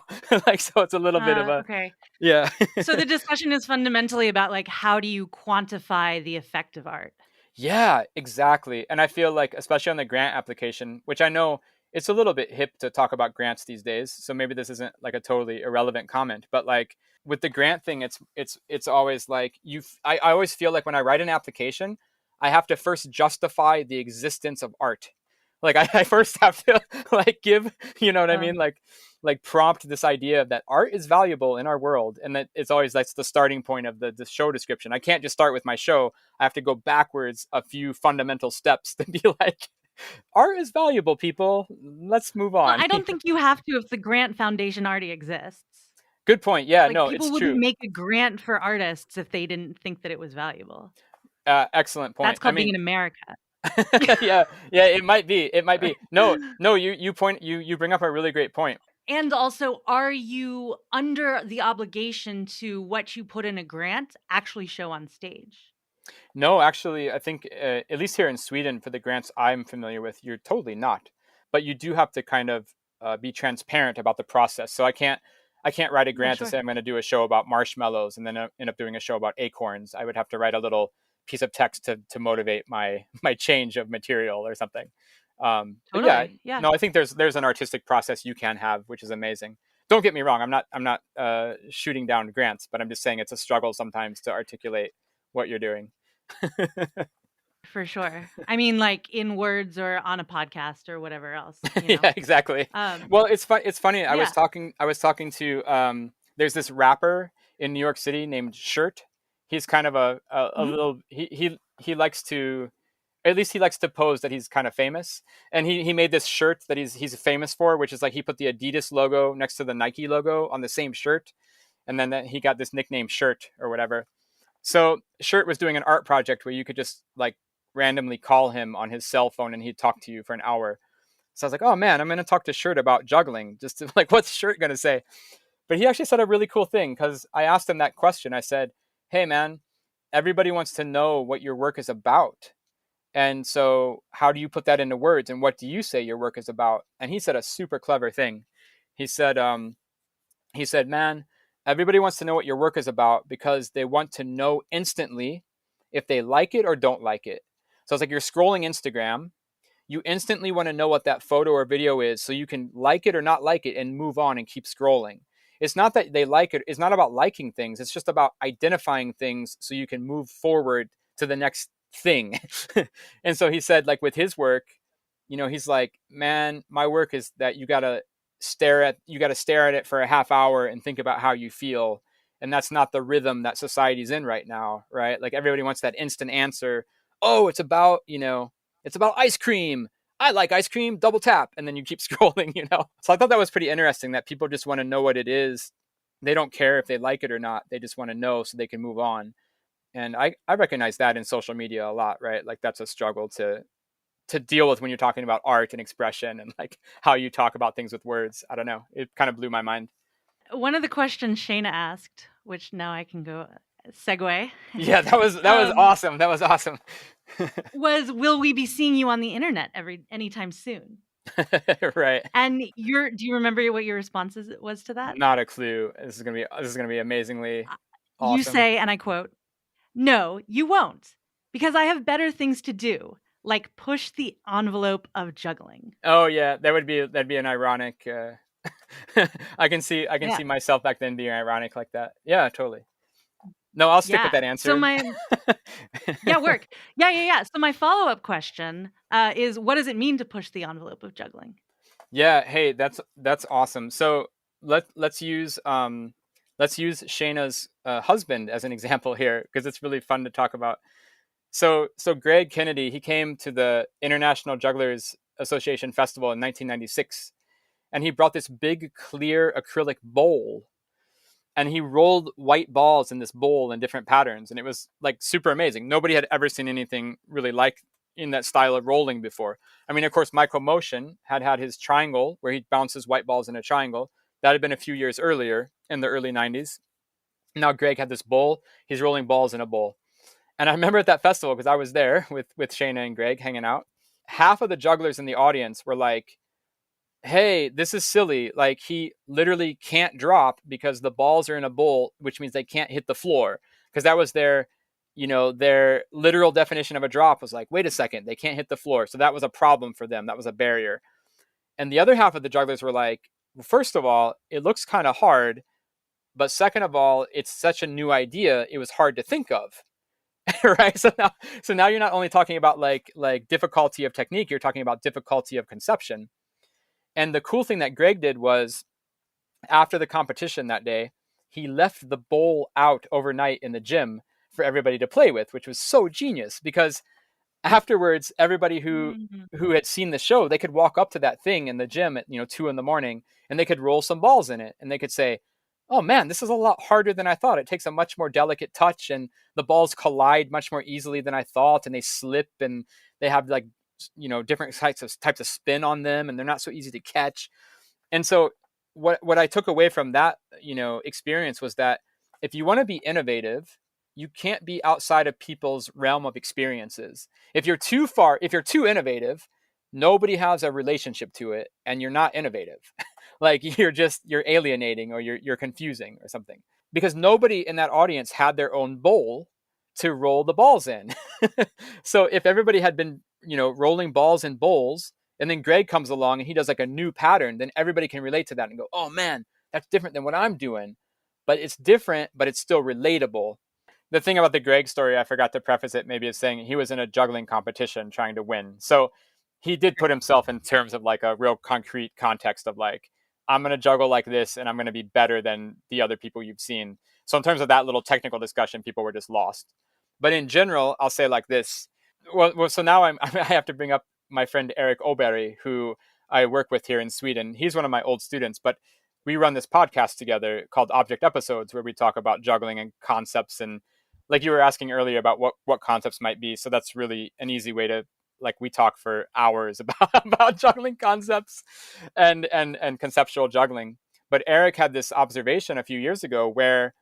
like, so it's a little bit of a, Okay. yeah. So the discussion is fundamentally about like how do you quantify the effect of art? Yeah, exactly. And I feel like, especially on the grant application, which I know it's a little bit hip to talk about grants these days, so maybe this isn't like a totally irrelevant comment, but like with the grant thing, it's always like I always feel like when I write an application, I have to first justify the existence of art. Like I first have to like give, you know what I mean? Like prompt this idea that art is valuable in our world, and that it's always that's the starting point of the show description. I can't just start with my show. I have to go backwards a few fundamental steps to be like, art is valuable, people. Let's move Well, on. I don't think you have to if the Grant Foundation already exists. Good point. Yeah, Like no, people it's wouldn't true. make a grant for artists if they didn't think that it was valuable. Excellent That's point. I called being mean, in America. yeah, yeah, it might be. It might be. No, no, you bring up a really great point. And also, are you under the obligation to what you put in a grant actually show on stage? No, actually, I think at least here in Sweden, for the grants I'm familiar with, you're totally not. But you do have to kind of be transparent about the process. So I can't write a Yeah, grant to sure. say I'm going to do a show about marshmallows and then end up doing a show about acorns. I would have to write a little piece of text to motivate my my change of material or something. But yeah, Totally. Yeah. no, I think there's an artistic process you can have, which is amazing. Don't get me wrong. I'm not shooting down grants, but I'm just saying it's a struggle sometimes to articulate what you're doing. For sure. I mean, like in words or on a podcast or whatever else, Yeah, exactly. Um, Well, it's funny. yeah. I was talking to there's this rapper in New York City named Shirt. He's kind of a Mhm. little he likes to, at least he likes to pose that he's kind of famous. And he made this shirt that he's famous for, which is like he put the Adidas logo next to the Nike logo on the same shirt. And then he got this nickname Shirt or whatever. So Shirt was doing an art project where you could just like randomly call him on his cell phone and he'd talk to you for an hour. So I was like, oh man, I'm going to talk to Shirt about juggling. Just to, like, what's Shirt going to say? But he actually said a really cool thing, because I asked him that question. I said, hey man, everybody wants to know what your work is about. And so how do you put that into words? And what do you say your work is about? And he said a super clever thing. He said, man, everybody wants to know what your work is about because they want to know instantly if they like it or don't like it. So it's like you're scrolling Instagram. You instantly want to know what that photo or video is so you can like it or not like it and move on and keep scrolling. It's not that they like it. It's not about liking things. It's just about identifying things so you can move forward to the next thing. And so he said, like with his work, he's like, man, my work is that you got to stare at it for a half hour and think about how you feel. And that's not the rhythm that society's in right now, right? Like everybody wants that instant answer. Oh, it's about ice cream. I like ice cream, double tap. And then you keep scrolling. So I thought that was pretty interesting, that people just want to know what it is. They don't care if they like it or not. They just want to know so they can move on. And I recognize that in social media a lot, right? Like that's a struggle to deal with when you're talking about art and expression and like how you talk about things with words. I don't know. It kind of blew my mind. One of the questions Shayna asked, which now I can go segue. Yeah, that was awesome. That was awesome. Was, will we be seeing you on the internet anytime soon? Right. And do you remember what your response was to that? Not a clue. This is gonna be amazingly awesome. You say, and I quote, "No, you won't, because I have better things to do, like push the envelope of juggling." Oh yeah, that'd be an ironic. I can see myself back then being ironic like that. Yeah, totally. No, I'll stick with that answer. So work. Yeah. So my follow-up question is, what does it mean to push the envelope of juggling? Yeah. Hey, that's awesome. So let's use Shayna's husband as an example here, because it's really fun to talk about. So Greg Kennedy, he came to the International Jugglers Association Festival in 1996, and he brought this big clear acrylic bowl. And he rolled white balls in this bowl in different patterns. And it was like super amazing. Nobody had ever seen anything really like in that style of rolling before. I mean, of course, Michael Motion had his triangle where he bounces white balls in a triangle. That had been a few years earlier in the early 90s. Now Greg had this bowl. He's rolling balls in a bowl. And I remember at that festival, because I was there with Shayna and Greg hanging out, half of the jugglers in the audience were like, hey, this is silly. Like, he literally can't drop because the balls are in a bowl, which means they can't hit the floor. Because that was their literal definition of a drop, was like, wait a second, they can't hit the floor. So that was a problem for them. That was a barrier. And the other half of the jugglers were like, well, first of all, it looks kind of hard. But second of all, it's such a new idea, it was hard to think of. Right? So now you're not only talking about like difficulty of technique, you're talking about difficulty of conception. And the cool thing that Greg did was, after the competition that day, he left the bowl out overnight in the gym for everybody to play with, which was so genius, because afterwards, everybody who had seen the show, they could walk up to that thing in the gym at 2 a.m. and they could roll some balls in it, and they could say, oh man, this is a lot harder than I thought. It takes a much more delicate touch, and the balls collide much more easily than I thought, and they slip, and they have like different types of spin on them, and they're not so easy to catch. And so what I took away from that experience was that if you want to be innovative, you can't be outside of people's realm of experiences. If you're too innovative, nobody has a relationship to it, and you're not innovative. Like you're alienating, or you're confusing or something, because nobody in that audience had their own bowl to roll the balls in. So if everybody had been rolling balls in bowls, and then Greg comes along and he does like a new pattern, then everybody can relate to that and go, oh man, that's different than what I'm doing. But it's different, but it's still relatable. The thing about the Greg story, I forgot to preface it, maybe, is saying he was in a juggling competition trying to win. So he did put himself in terms of like a real concrete context of like, I'm going to juggle like this and I'm going to be better than the other people you've seen. So in terms of that little technical discussion, people were just lost. But in general, I'll say like this. Well, so now I have to bring up my friend Eric Oberry, who I work with here in Sweden. He's one of my old students, but we run this podcast together called Object Episodes, where we talk about juggling and concepts, and like you were asking earlier about what concepts might be. So that's really an easy way to, like, we talk for hours about juggling concepts and conceptual juggling. But Eric had this observation a few years ago where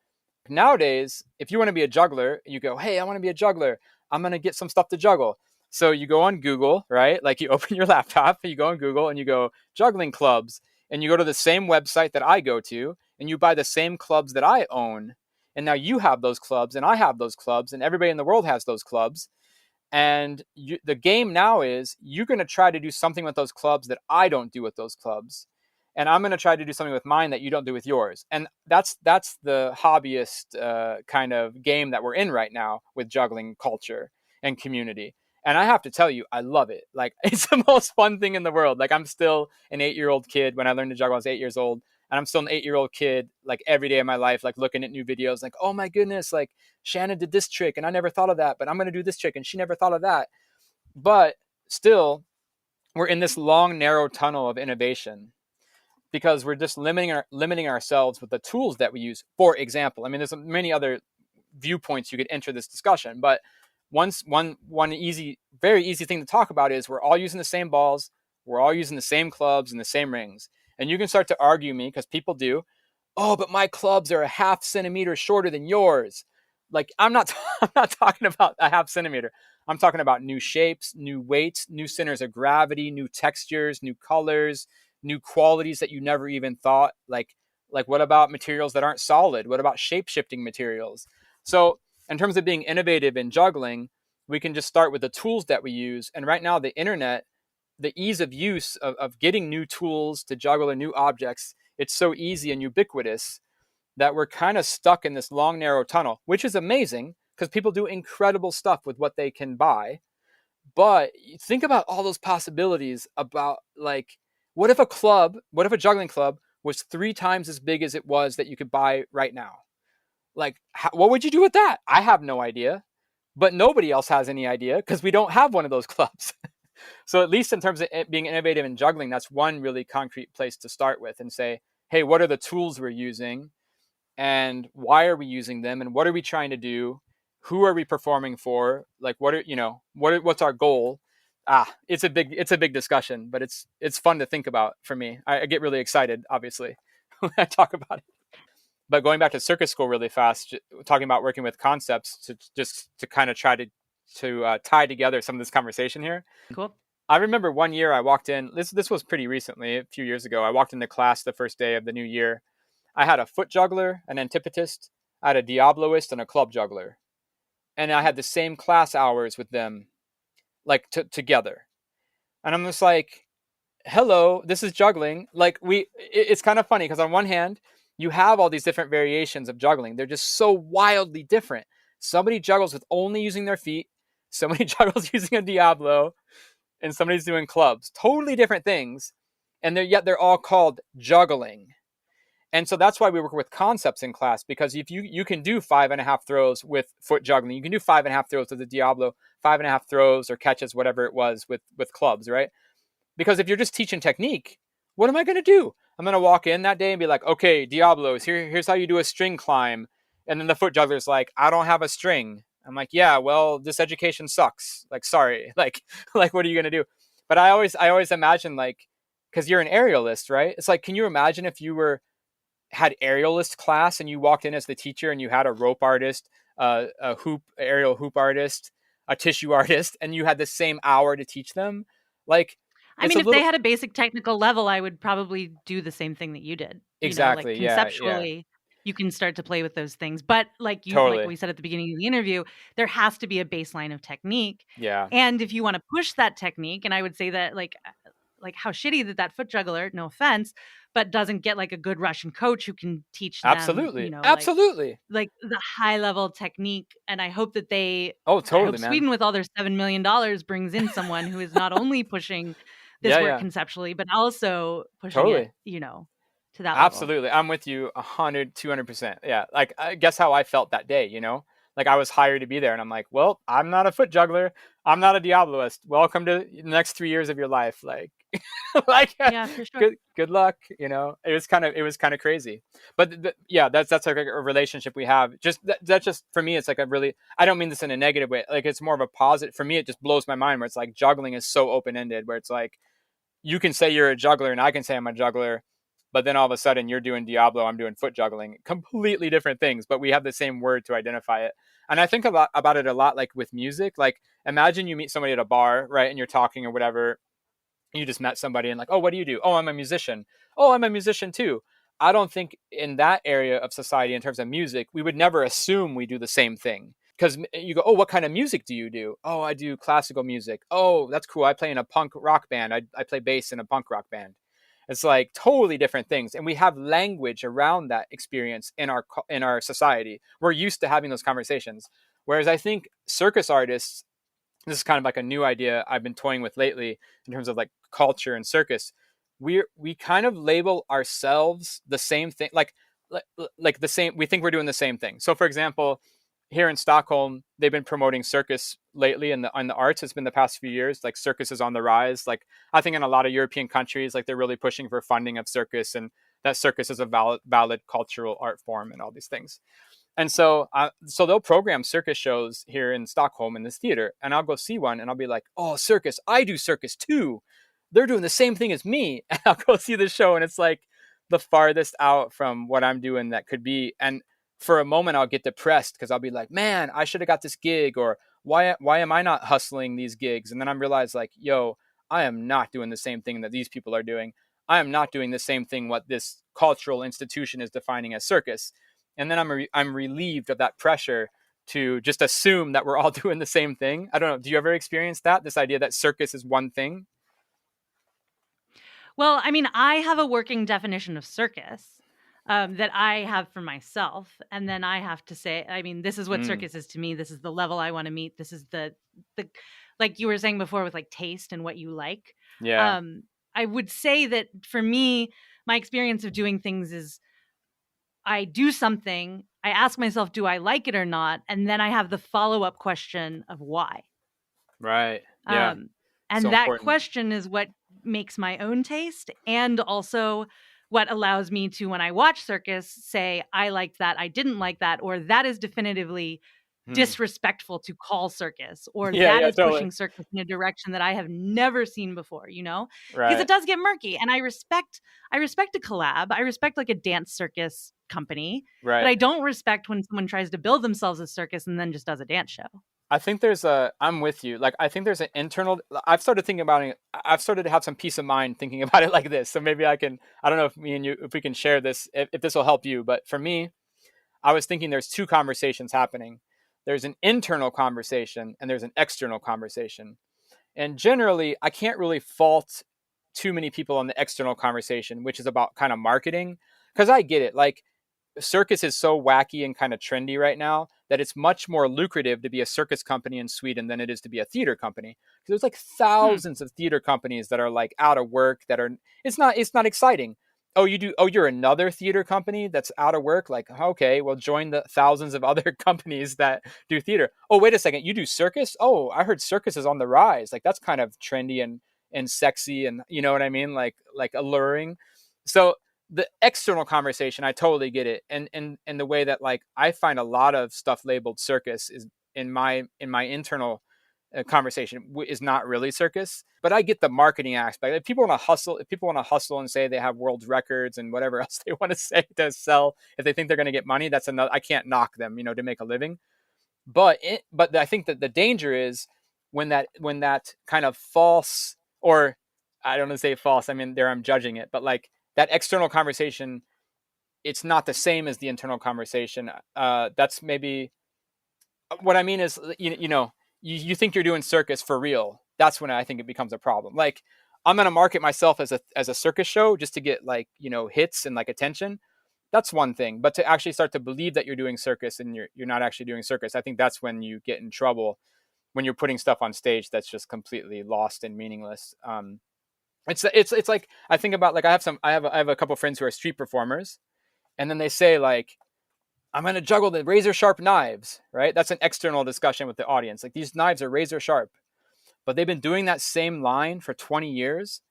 nowadays, if you want to be a juggler, you go, hey, I want to be a juggler. I'm going to get some stuff to juggle. So you go on Google, right? Like you open your laptop, you go on Google and you go juggling clubs, and you go to the same website that I go to, and you buy the same clubs that I own. And now you have those clubs and I have those clubs and everybody in the world has those clubs. And the game now is you're going to try to do something with those clubs that I don't do with those clubs. And I'm going to try to do something with mine that you don't do with yours. And that's the hobbyist kind of game that we're in right now with juggling culture and community. And I have to tell you, I love it. Like, it's the most fun thing in the world. Like, I'm still an 8-year-old kid. When I learned to juggle, I was 8 years old. And I'm still an 8-year-old kid, like every day of my life, like looking at new videos, like, oh my goodness, like Shannon did this trick and I never thought of that, but I'm going to do this trick and she never thought of that. But still, we're in this long, narrow tunnel of innovation because we're just limiting ourselves with the tools that we use. For example, I mean, there's many other viewpoints you could enter this discussion, but one easy, very easy thing to talk about is we're all using the same balls, we're all using the same clubs and the same rings. And you can start to argue me, because people do, oh, but my clubs are a half centimeter shorter than yours. Like, I'm not talking about a half centimeter. I'm talking about new shapes, new weights, new centers of gravity, new textures, new colors, new qualities that you never even thought. Like what about materials that aren't solid? What about shape-shifting materials? So in terms of being innovative in juggling, we can just start with the tools that we use. And right now, the internet, the ease of use of getting new tools to juggle or new objects, it's so easy and ubiquitous that we're kind of stuck in this long, narrow tunnel, which is amazing because people do incredible stuff with what they can buy. But think about all those possibilities about, like, what if a juggling club was 3 times as big as it was that you could buy right now? Like, what would you do with that? I have no idea, but nobody else has any idea because we don't have one of those clubs. So at least in terms of being innovative in juggling, that's one really concrete place to start with and say, hey, what are the tools we're using and why are we using them and what are we trying to do? Who are we performing for? Like, what's our goal? It's a big discussion, but it's fun to think about for me. I get really excited, obviously, when I talk about it. But going back to circus school really fast, talking about working with concepts to kind of try to tie together some of this conversation here. Cool. I remember one year I walked in, this was pretty recently, a few years ago. I walked into class the first day of the new year. I had a foot juggler, an antipatist, I had a diabloist, and a club juggler. And I had the same class hours with them, like together. And I'm just like, hello, this is juggling. Like, it's kind of funny because on one hand, you have all these different variations of juggling. They're just so wildly different. Somebody juggles with only using their feet. Somebody juggles using a Diablo. And somebody's doing clubs. Totally different things. And yet they're all called juggling. And so that's why we work with concepts in class, because if you can do 5.5 throws with foot juggling, you can do 5.5 throws with the Diablo, 5.5 throws or catches, whatever it was, with clubs, right? Because if you're just teaching technique, what am I going to do? I'm going to walk in that day and be like, okay, Diablos, here's how you do a string climb. And then the foot juggler's like, I don't have a string. I'm like, yeah, well, this education sucks. Like, sorry. Like, what are you going to do? But I always imagine, like, because you're an aerialist, right? It's like, can you imagine if you had aerialist class and you walked in as the teacher and you had a rope artist, a aerial hoop artist, a tissue artist, and you had the same hour to teach them? Like, I mean, if they had a basic technical level, I would probably do the same thing that you did. Exactly. Like, conceptually, you can start to play with those things. But like we said at the beginning of the interview, there has to be a baseline of technique. Yeah. And if you want to push that technique, and I would say that like how shitty that foot juggler, no offense, but doesn't get like a good Russian coach who can teach them. Absolutely. Absolutely. Like the high level technique. And I hope that totally, man. Sweden with all their $7 million brings in someone who is not only pushing this work conceptually, but also pushing it, to that level. Absolutely. I'm with you 200%. Yeah. Like, I guess how I felt that day, like I was hired to be there and I'm like, well, I'm not a foot juggler. I'm not a Diabloist. Welcome to the next 3 years of your life. Like, Like, Yeah, for sure. good luck. It was kind of crazy. But yeah, that's like a relationship we have. Just that just for me, it's like a really, I don't mean this in a negative way. Like, it's more of a positive for me. It just blows my mind where it's like juggling is so open ended, where it's like you can say you're a juggler and I can say I'm a juggler, but then all of a sudden you're doing Diablo, I'm doing foot juggling, completely different things, but we have the same word to identify it. And I think about it a lot, like with music. Like, imagine you meet somebody at a bar, right, and you're talking or whatever. You just met somebody and like, oh, what do you do? Oh, I'm a musician. Oh, I'm a musician too. I don't think in that area of society, in terms of music, we would never assume we do the same thing. Because you go, oh, what kind of music do you do? Oh, I do classical music. Oh, that's cool. I play in a punk rock band. I play bass in a punk rock band. It's like totally different things, and we have language around that experience in our society. We're used to having those conversations. Whereas I think circus artists, this is kind of like a new idea I've been toying with lately in terms of like culture and circus. We kind of label ourselves the same thing, like the same. We think we're doing the same thing. So, for example, here in Stockholm, they've been promoting circus lately in the arts. It's been the past few years. Like, circus is on the rise. Like, I think in a lot of European countries, like, they're really pushing for funding of circus, and that circus is a valid cultural art form and all these things. And so they'll program circus shows here in Stockholm in this theater, and I'll go see one, and I'll be like, "Oh, circus! I do circus too. They're doing the same thing as me." And I'll go see the show, and it's like the farthest out from what I'm doing that could be. And for a moment, I'll get depressed because I'll be like, "Man, I should have got this gig," or why am I not hustling these gigs? And then I realize, like, yo, I am not doing the same thing that these people are doing. I am not doing the same thing what this cultural institution is defining as circus. And then I'm relieved of that pressure to just assume that we're all doing the same thing. I don't know. Do you ever experience that? This idea that circus is one thing? Well, I mean, I have a working definition of circus that I have for myself, and then I have to say, I mean, this is what circus is to me. This is the level I want to meet. This is the like you were saying before with like taste and what you like. Yeah. I would say that for me, my experience of doing things is I do something, I ask myself, do I like it or not? And then I have the follow-up question of why. Right. Yeah. And So that important. question is what makes my own taste, and also what allows me to, when I watch circus, say, I liked that, I didn't like that, or that is definitively disrespectful to call circus, or Yeah. that Yeah. is Totally. pushing circus in a direction that I have never seen before, because Right. it does get murky. And I respect a collab. I respect like a dance circus company, but Right. I don't respect when someone tries to build themselves a circus and then just does a dance show. I think I'm with you. Like, I think there's an internal, I've started thinking about it. I've started to have some peace of mind thinking about it like this. So maybe I don't know if me and you, if we can share this, if this will help you. But for me, I was thinking there's two conversations happening. There's an internal conversation and there's an external conversation. And generally, I can't really fault too many people on the external conversation, which is about kind of marketing, because I get it. Like, circus is so wacky and kind of trendy right now that it's much more lucrative to be a circus company in Sweden than it is to be a theater company. There's like Hmm. thousands of theater companies that are like out of work, that are, it's not exciting. Oh, you're another theater company that's out of work. Like, okay, well, join the thousands of other companies that do theater. Oh, wait a second, you do circus? Oh, I heard circus is on the rise. Like, that's kind of trendy and sexy, and you know what I mean, like alluring. So the external conversation, I totally get it. And the way that, like, I find a lot of stuff labeled circus is in my internal conversation is not really circus. But I get the marketing aspect. If people want to hustle and say they have world records and whatever else they want to say to sell, if they think they're going to get money, that's another. I can't knock them, to make a living. But I think that the danger is when that kind of false, or I don't want to say false, I mean, there I'm judging it, but like that external conversation, it's not the same as the internal conversation. That's maybe what I mean is, you think you're doing circus for real. That's when I think it becomes a problem. Like, I'm going to market myself as a circus show just to get, like, hits and like attention. That's one thing. But to actually start to believe that you're doing circus and you're not actually doing circus, I think that's when you get in trouble, when you're putting stuff on stage that's just completely lost and meaningless. It's like, I think about, like, I have a couple of friends who are street performers, and then they say, like, I'm going to juggle the razor sharp knives, right? That's an external discussion with the audience. Like, these knives are razor sharp, but they've been doing that same line for 20 years.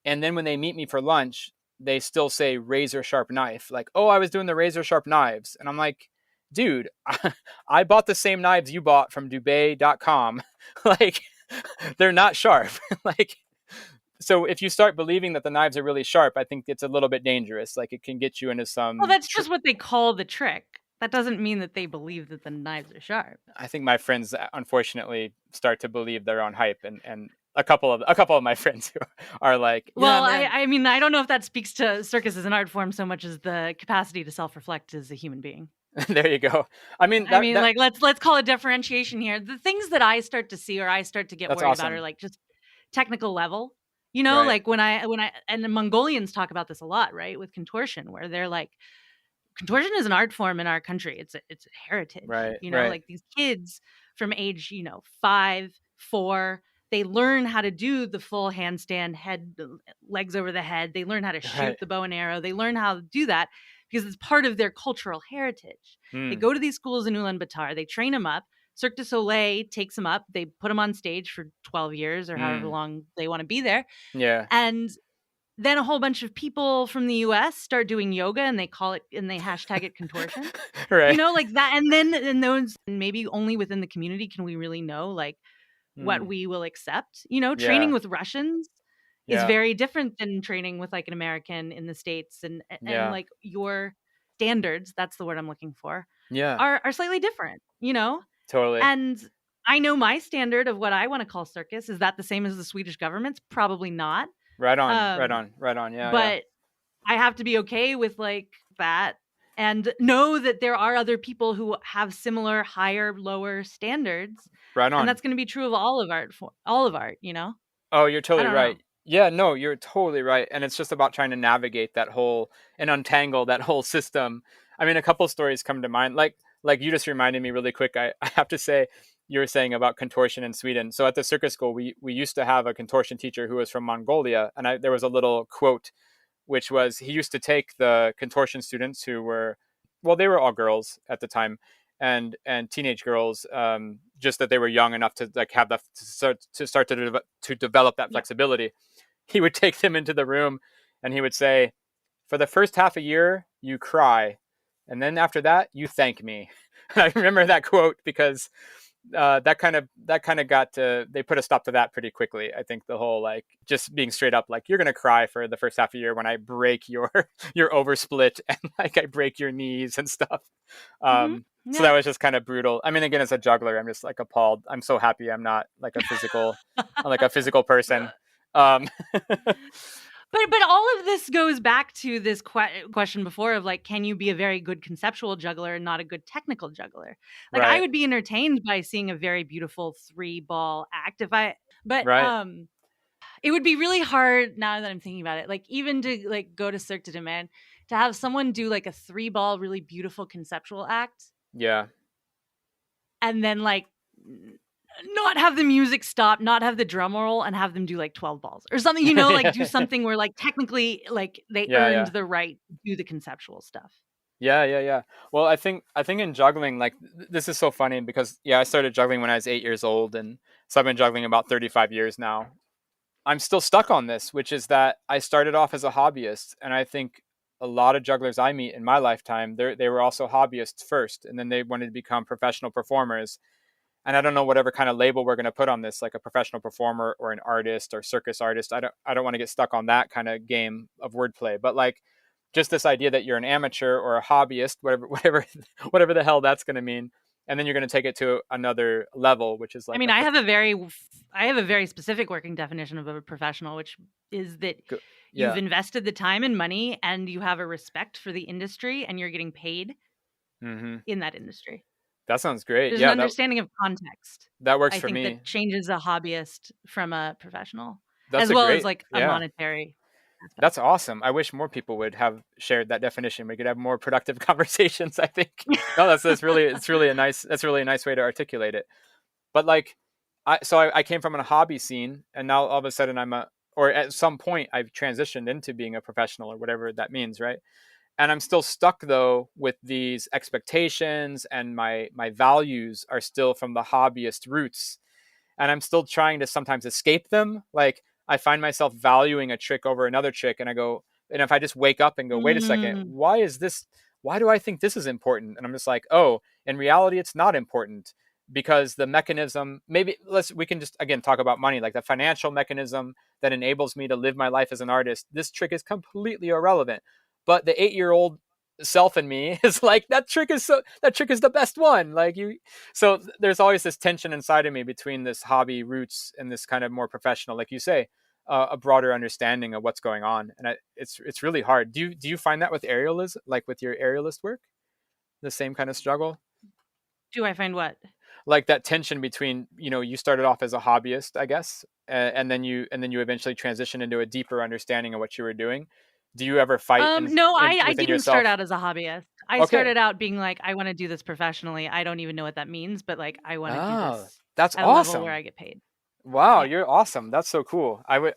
And then when they meet me for lunch, they still say razor sharp knife. Like, oh, I was doing the razor sharp knives. And I'm like, dude, I bought the same knives you bought from Dubay.com. Like, they're not sharp. Like, so if you start believing that the knives are really sharp, I think it's a little bit dangerous. Like, it can get you into some. Well, that's just what they call the trick. That doesn't mean that they believe that the knives are sharp. I think my friends, unfortunately, start to believe their own hype, and a couple of my friends who are like, well, man. I mean, I don't know if that speaks to circus as an art form so much as the capacity to self-reflect as a human being. There you go. I mean, like let's call it differentiation here. The things that I start to see or I start to get worried about are like just technical level. You know, right. like when I and the Mongolians talk about this a lot, right? With contortion, where they're like, contortion is an art form in our country. It's a heritage. Right. You know, right. like these kids from age, 5, 4, they learn how to do the full handstand, legs over the head. They learn how to shoot the bow and arrow. They learn how to do that because it's part of their cultural heritage. They go to these schools in Ulaanbaatar. They train them up. Cirque du Soleil takes them up. They put them on stage for 12 years or however long they want to be there. Yeah. And then a whole bunch of people from the US start doing yoga and they call it and they hashtag it contortion. Right. You know, like that. And then those maybe only within the community can we really know like what we will accept. You know, training with Russians is very different than training with like an American in the States and like your standards, that's the word I'm looking for. Are slightly different, you know? Totally. And I know my standard of what I want to call circus. Is that the same as the Swedish government's? Probably not. Right on. Yeah. But I have to be okay with like that and know that there are other people who have similar higher, lower standards. Right on. And that's going to be true of all of art, you know? Oh, you're totally right. Yeah, no, you're totally right. And it's just about trying to navigate that whole and untangle that whole system. I mean, a couple stories come to mind. Like you just reminded me really quick. I have to say, you were saying about contortion in Sweden. So at the circus school, we used to have a contortion teacher who was from Mongolia. And there was a little quote, which was he used to take the contortion students who were, well, they were all girls at the time, and teenage girls, just that they were young enough to like have to develop that flexibility. He would take them into the room and he would say, for the first half a year, you cry. And then after that, you thank me. And I remember that quote because that kind of got to, they put a stop to that pretty quickly. I think the whole like just being straight up like, you're gonna cry for the first half a year when I break your oversplit and like I break your knees and stuff. So that was just kind of brutal. I mean, again, as a juggler, I'm just like appalled. I'm so happy I'm not like a physical person. But all of this goes back to this question before of like, can you be a very good conceptual juggler and not a good technical juggler? Like I would be entertained by seeing a very beautiful 3-ball act it would be really hard now that I'm thinking about it. Like even to like go to Cirque du Soleil to have someone do like a 3-ball really beautiful conceptual act. Yeah. And then like not have the music stop, not have the drum roll, and have them do like 12 balls or something, you know, like do something where like technically like they earned the right to do the conceptual stuff. Yeah. Well, I think in juggling, like this is so funny because I started juggling when I was 8 years old, and so I've been juggling about 35 years now. I'm still stuck on this, which is that I started off as a hobbyist, and I think a lot of jugglers I meet in my lifetime, they were also hobbyists first, and then they wanted to become professional performers. And I don't know whatever kind of label we're going to put on this, like a professional performer or an artist or circus artist. I don't want to get stuck on that kind of game of wordplay, but like just this idea that you're an amateur or a hobbyist, whatever the hell that's going to mean. And then you're going to take it to another level, which is like, I mean, I have a very specific working definition of a professional, which is that you've invested the time and money and you have a respect for the industry and you're getting paid in that industry. That sounds great. There's an understanding of context. That works for me. I think that changes a hobbyist from a professional, as well as like a monetary aspect. That's awesome. I wish more people would have shared that definition. We could have more productive conversations, I think. No, that's really a nice way to articulate it. But like, I came from a hobby scene, and now all of a sudden at some point I've transitioned into being a professional or whatever that means, right? And I'm still stuck though with these expectations, and my values are still from the hobbyist roots. And I'm still trying to sometimes escape them. Like I find myself valuing a trick over another trick. And if I just wake up and go, wait a second, why do I think this is important? And I'm just like, oh, in reality, it's not important, because the mechanism, we can just, again, talk about money, like the financial mechanism that enables me to live my life as an artist. This trick is completely irrelevant. But the 8-year-old self in me is like, that trick is the best one. So there's always this tension inside of me between this hobby roots and this kind of more professional, like you say, a broader understanding of what's going on. And it's really hard. Do you find that with aerialism, like with your aerialist work, the same kind of struggle? Do I find what? Like that tension between, you started off as a hobbyist, I guess, and then you eventually transition into a deeper understanding of what you were doing. Do you ever fight No, I within didn't yourself? start out as a hobbyist. I started out being like, I want to do this professionally. I don't even know what that means, but like, I want to do this that's at awesome. a level where I get paid. Wow, yeah. You're awesome. That's so cool. I'm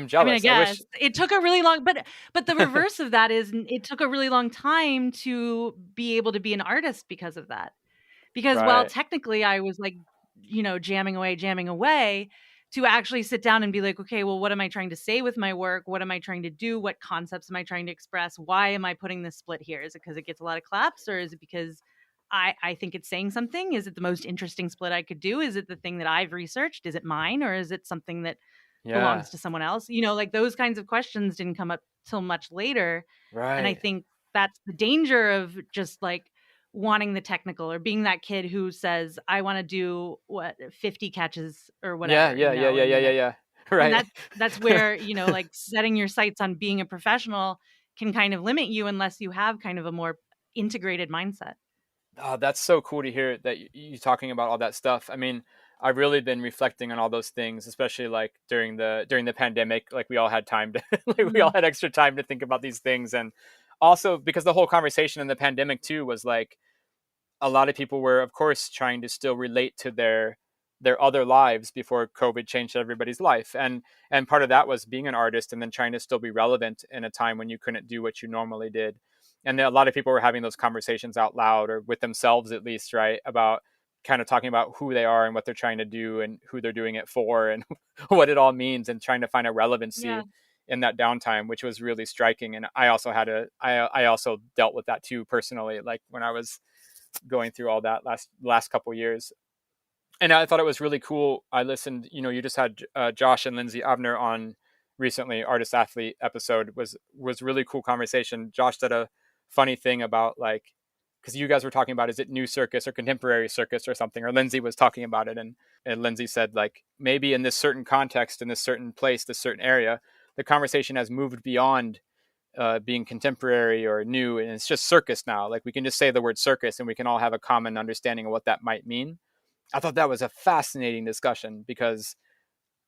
jealous. I guess it took a really long, but the reverse of that is it took a really long time to be able to be an artist because of that. Because while technically I was like, jamming away, to actually sit down and be like, okay, well, what am I trying to say with my work? What am I trying to do? What concepts am I trying to express? Why am I putting this split here? Is it because it gets a lot of claps, or is it because I think it's saying something? Is it the most interesting split I could do? Is it the thing that I've researched? Is it mine, or is it something that belongs to someone else? Like those kinds of questions didn't come up till much later. Right. And I think that's the danger of just like wanting the technical, or being that kid who says, I want to do 50 catches or whatever. Yeah. Right. And that's where, like setting your sights on being a professional can kind of limit you unless you have kind of a more integrated mindset. Oh, that's so cool to hear that you talking about all that stuff. I mean, I've really been reflecting on all those things, especially like during the pandemic. Like we all had time to, we all had extra time to think about these things, and also because the whole conversation in the pandemic too was like, a lot of people were, of course, trying to still relate to their other lives before COVID changed everybody's life, and part of that was being an artist and then trying to still be relevant in a time when you couldn't do what you normally did. And a lot of people were having those conversations out loud, or with themselves at least, right, about kind of talking about who they are and what they're trying to do and who they're doing it for and what it all means, and trying to find a relevancy in that downtime, which was really striking. And I also dealt with that too personally, like when I was going through all that last couple of years. And I thought it was really cool. I listened, you just had Josh and Lindsay Abner on recently, Artist Athlete episode was really cool conversation. Josh said a funny thing about like, because you guys were talking about, is it new circus or contemporary circus or something, or Lindsay was talking about it. And Lindsay said like, maybe in this certain context, in this certain place, this certain area, the conversation has moved beyond being contemporary or new, and it's just circus now. Like we can just say the word circus and we can all have a common understanding of what that might mean. I thought that was a fascinating discussion, because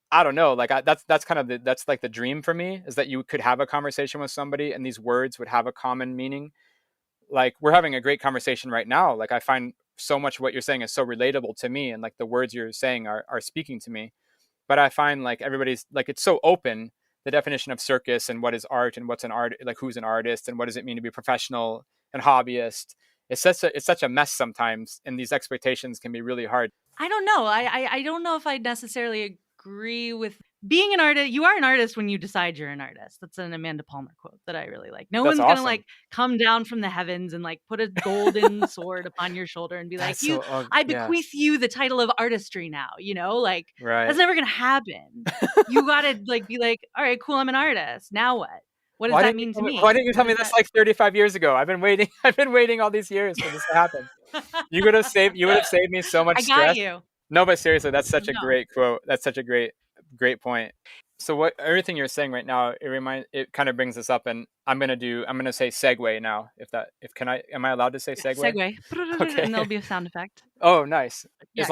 I don't know, like that's kind of that's like the dream for me, is that you could have a conversation with somebody and these words would have a common meaning. Like we're having a great conversation right now. Like I find so much of what you're saying is so relatable to me, and like the words you're saying are speaking to me. But I find like everybody's like, it's so open, the definition of circus and what is art and what's an art, like who's an artist and what does it mean to be professional and hobbyist. It's such a mess sometimes, and these expectations can be really hard. I don't know. I don't know if I necessarily agree with being an artist. You are an artist when you decide you're an artist. That's an Amanda Palmer quote that I really like. No one's gonna like come down from the heavens and like put a golden sword upon your shoulder and be like, I bequeath you the title of artistry now, like that's never gonna happen. You gotta like be like, all right, cool, I'm an artist. Now what? What does that mean to me? Why didn't you tell me this like 35 years ago? I've been waiting all these years for this to happen. You would have saved me so much stress. I got you. No, but seriously, that's such a great quote. That's such a great point. So everything you're saying right now, it kind of brings us up, and I'm gonna say segue now. Am I allowed to say segue? Segue. Okay. And there'll be a sound effect. Oh, nice. Yeah, as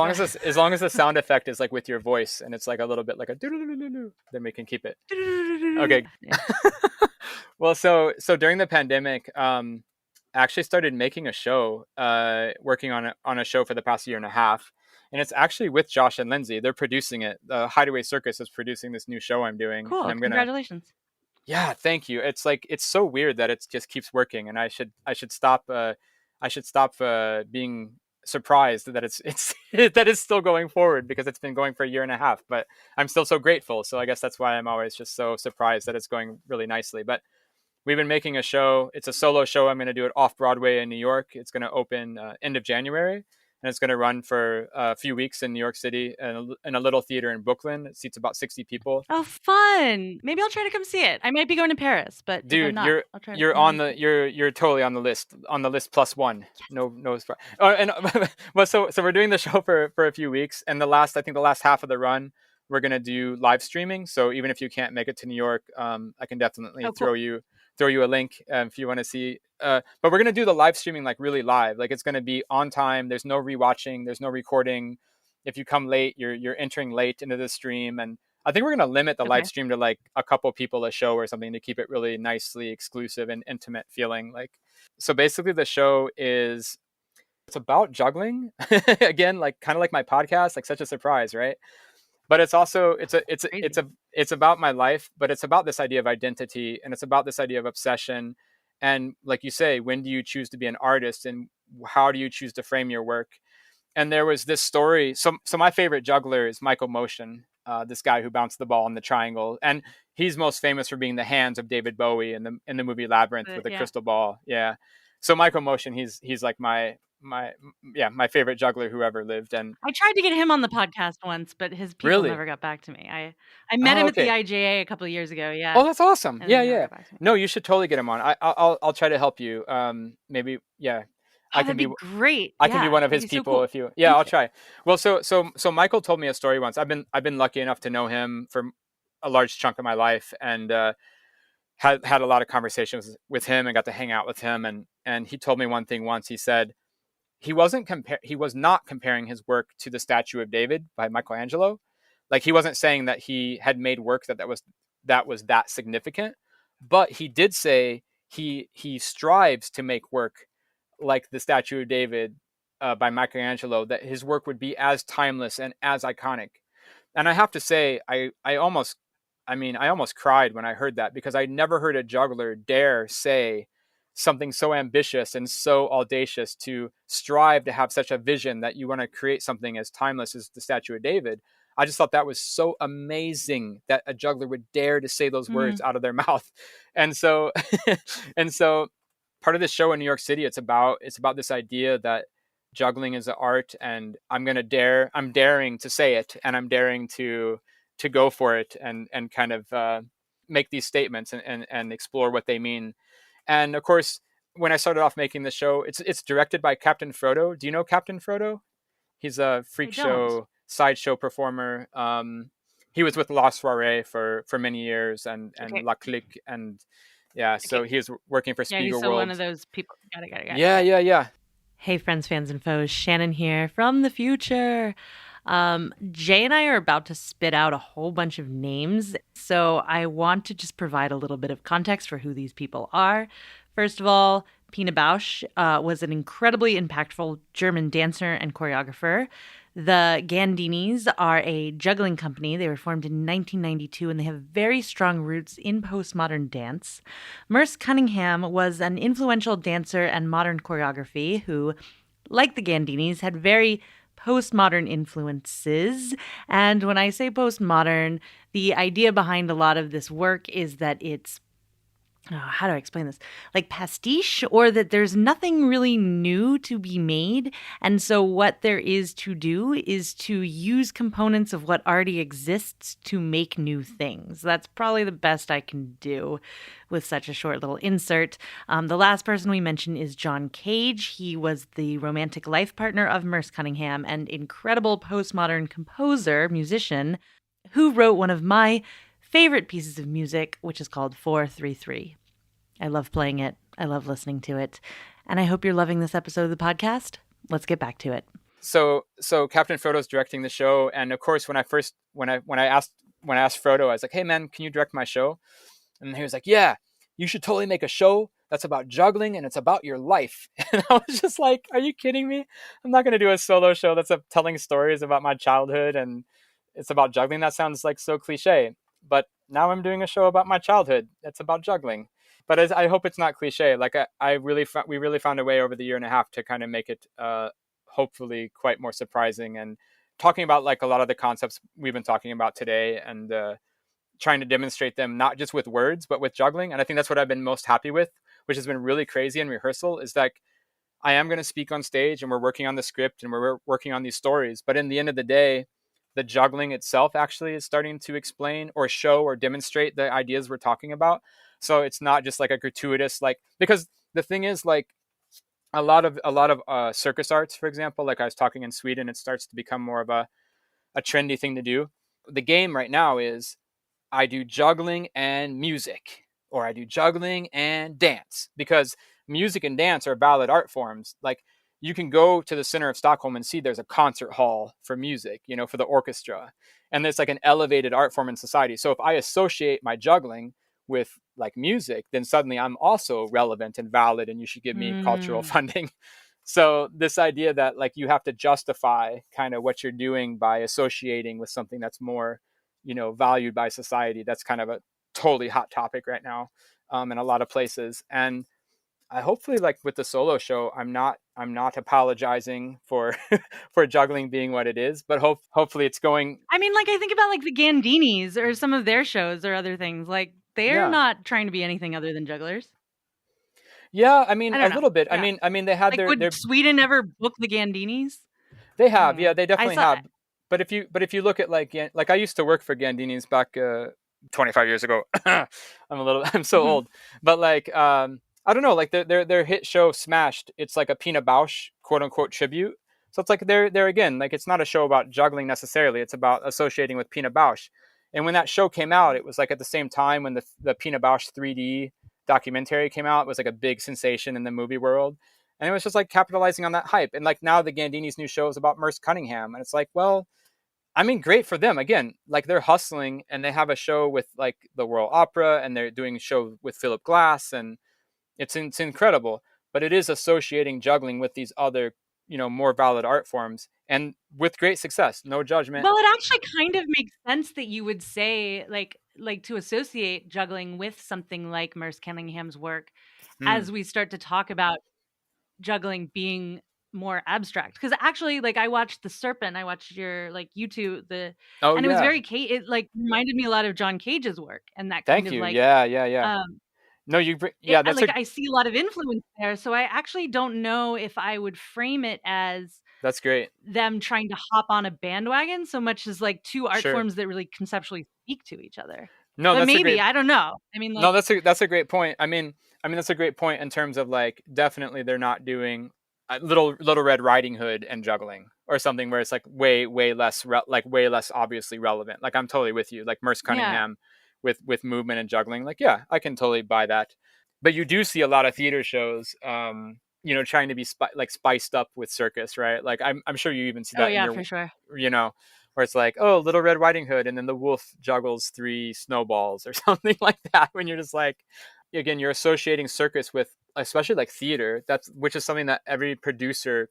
long as the sound effect is like with your voice and it's like a little bit like a doo-doo-doo-doo-doo, then we can keep it. Okay. Yeah. Well, so during the pandemic, I actually started making a show, working on a show for the past year and a half. And it's actually with Josh and Lindsay. They're producing it. The Hideaway Circus is producing this new show I'm doing. Cool. And Congratulations. Yeah, thank you. It's like, it's so weird that it just keeps working, and I should stop being surprised that it's that it's still going forward, because it's been going for a year and a half. But I'm still so grateful. So I guess that's why I'm always just so surprised that it's going really nicely. But we've been making a show. It's a solo show. I'm going to do it off Broadway in New York. It's going to open end of January, and it's going to run for a few weeks in New York City, and in a little theater in Brooklyn. It seats about 60 people. Oh, fun! Maybe I'll try to come see it. I might be going to Paris, but dude, if I'm not, I'll try to. you're totally on the list. +1. Yes. No. And well, so we're doing the show for a few weeks, and the last half of the run, we're gonna do live streaming. So even if you can't make it to New York, I can definitely throw you a link if you want to see. But we're going to do the live streaming like really live. Like it's going to be on time. There's no rewatching. There's no recording. If you come late, you're entering late into the stream. And I think we're going to limit the live stream to like a couple people a show or something, to keep it really nicely exclusive and intimate feeling. Like, so basically the show it's about juggling again, like kind of like my podcast, like such a surprise, right? But it's also it's about my life, but it's about this idea of identity, and it's about this idea of obsession. And like you say, when do you choose to be an artist, and how do you choose to frame your work? And there was this story. So my favorite juggler is Michael Motion, this guy who bounced the ball in the triangle, and he's most famous for being the hands of David Bowie in the movie Labyrinth with the crystal ball. Yeah. So Michael Motion, he's like my favorite juggler who ever lived. And I tried to get him on the podcast once, but his people never got back to me. I met him at the IJA a couple of years ago. Yeah. Oh, that's awesome. Yeah. No, you should totally get him on. I'll try to help you. Maybe. Yeah. I can be great. I can be one of his people so cool. If you. Yeah, I'll try. Well, so Michael told me a story once. I've been lucky enough to know him for a large chunk of my life, and had a lot of conversations with him, and got to hang out with him. And he told me one thing once. He said he was not comparing his work to the Statue of David by Michelangelo. Like, he wasn't saying that he had made work that was that significant, but he did say he strives to make work like the Statue of David by Michelangelo, that his work would be as timeless and as iconic. And I have to say, I almost cried when I heard that, because I never heard a juggler dare say something so ambitious and so audacious, to strive to have such a vision that you want to create something as timeless as the Statue of David. I just thought that was so amazing that a juggler would dare to say those words out of their mouth. And so part of this show in New York City, it's about this idea that juggling is an art, and I'm daring to say it, and I'm daring to go for it, and kind of make these statements and explore what they mean. And of course, when I started off making the show, it's directed by Captain Frodo. Do you know Captain Frodo? He's a freak show sideshow performer. He was with La Soiree for many years, and La Clique, and so he was working for Spiegel World. One of those people. Got it. Yeah. Hey, friends, fans, and foes. Shannon here from the future. Jay and I are about to spit out a whole bunch of names, so I want to just provide a little bit of context for who these people are. First of all, Pina Bausch was an incredibly impactful German dancer and choreographer. The Gandinis are a juggling company. They were formed in 1992, and they have very strong roots in postmodern dance. Merce Cunningham was an influential dancer and modern choreography who, like the Gandinis, had very postmodern influences. And when I say postmodern, the idea behind a lot of this work is that it's, how do I explain this? Like pastiche, or that there's nothing really new to be made. And so what there is to do is to use components of what already exists to make new things. That's probably the best I can do with such a short little insert. The last person we mentioned is John Cage. He was the romantic life partner of Merce Cunningham, and incredible postmodern composer, musician, who wrote one of my favorite pieces of music, which is called 433. I love playing it. I love listening to it. And I hope you're loving this episode of the podcast. Let's get back to it. So Captain Frodo's directing the show, and of course, when I asked Frodo, I was like, "Hey man, can you direct my show?" And he was like, "Yeah, you should totally make a show that's about juggling, and it's about your life." And I was just like, "Are you kidding me? I'm not going to do a solo show that's telling stories about my childhood, and it's about juggling. That sounds like so cliche." But now I'm doing a show about my childhood. It's about juggling. But I hope it's not cliche. Like we really found a way over the year and a half to kind of make it hopefully quite more surprising, and talking about like a lot of the concepts we've been talking about today, and trying to demonstrate them not just with words but with juggling. And I think that's what I've been most happy with, which has been really crazy in rehearsal, is that I am going to speak on stage and we're working on the script and we're working on these stories, but in the end of the day, the juggling itself actually is starting to explain or show or demonstrate the ideas we're talking about. So it's not just like a gratuitous, like, because the thing is, like, a lot of circus arts, for example, like I was talking in Sweden, it starts to become more of a trendy thing to do. The game right now is I do juggling and music, or I do juggling and dance, because music and dance are valid art forms. Like, you can go to the center of Stockholm and see there's a concert hall for music, you know, for the orchestra. And there's like an elevated art form in society. So if I associate my juggling with like music, then suddenly I'm also relevant and valid, and you should give me cultural funding. So this idea that like you have to justify kind of what you're doing by associating with something that's more, you know, valued by society, that's kind of a totally hot topic right now, in a lot of places. And I hopefully, like with the solo show, I'm not apologizing for for juggling being what it is, but hopefully it's going. I mean, like, I think about like the Gandinis or some of their shows or other things. Like, they're not trying to be anything other than jugglers. Yeah, I mean, I a don't know. little bit. Yeah. I mean, they had Like, their would Sweden ever book the Gandinis? They have, yeah, they I definitely saw. have. But if you look at like I used to work for Gandini's back 25 years ago. I'm so old. But like I don't know, like their hit show Smashed, it's like a Pina Bausch quote unquote tribute. So it's like they're again, like it's not a show about juggling necessarily, it's about associating with Pina Bausch. And when that show came out, it was like at the same time when the Pina Bausch 3D documentary came out. It was like a big sensation in the movie world. And it was just like capitalizing on that hype. And like now the Gandini's new show is about Merce Cunningham. And it's like, well, I mean, great for them. Again, like they're hustling, and they have a show with like the Royal Opera, and they're doing a show with Philip Glass, and it's incredible. But it is associating juggling with these other, you know, more valid art forms, and with great success. No judgment. Well, it actually kind of makes sense that you would say like to associate juggling with something like Merce Cunningham's work as we start to talk about juggling being more abstract. Because actually, like, I watched The Serpent, I watched your like YouTube, and it was very it like reminded me a lot of John Cage's work, and that kind Thank of you. like Yeah. No, that's like I see a lot of influence there. So I actually don't know if I would frame it as that's great. Them trying to hop on a bandwagon so much as like two art Sure. forms that really conceptually speak to each other. No, but that's maybe, a great. I don't know. I mean, like, no, that's a great point. I mean, that's a great point in terms of like definitely they're not doing Little Red Riding Hood and juggling or something where it's like way less way less obviously relevant. Like I'm totally with you. Like Merce Cunningham with movement and juggling. Like yeah, I can totally buy that. But you do see a lot of theater shows, you know, trying to be spiced up with circus, right? Like I'm sure you even see that. in your, for sure. You know, where it's like, oh, Little Red Riding Hood, and then the wolf juggles 3 snowballs or something like that. When you're just like, again, you're associating circus with, especially like theater, which is something that every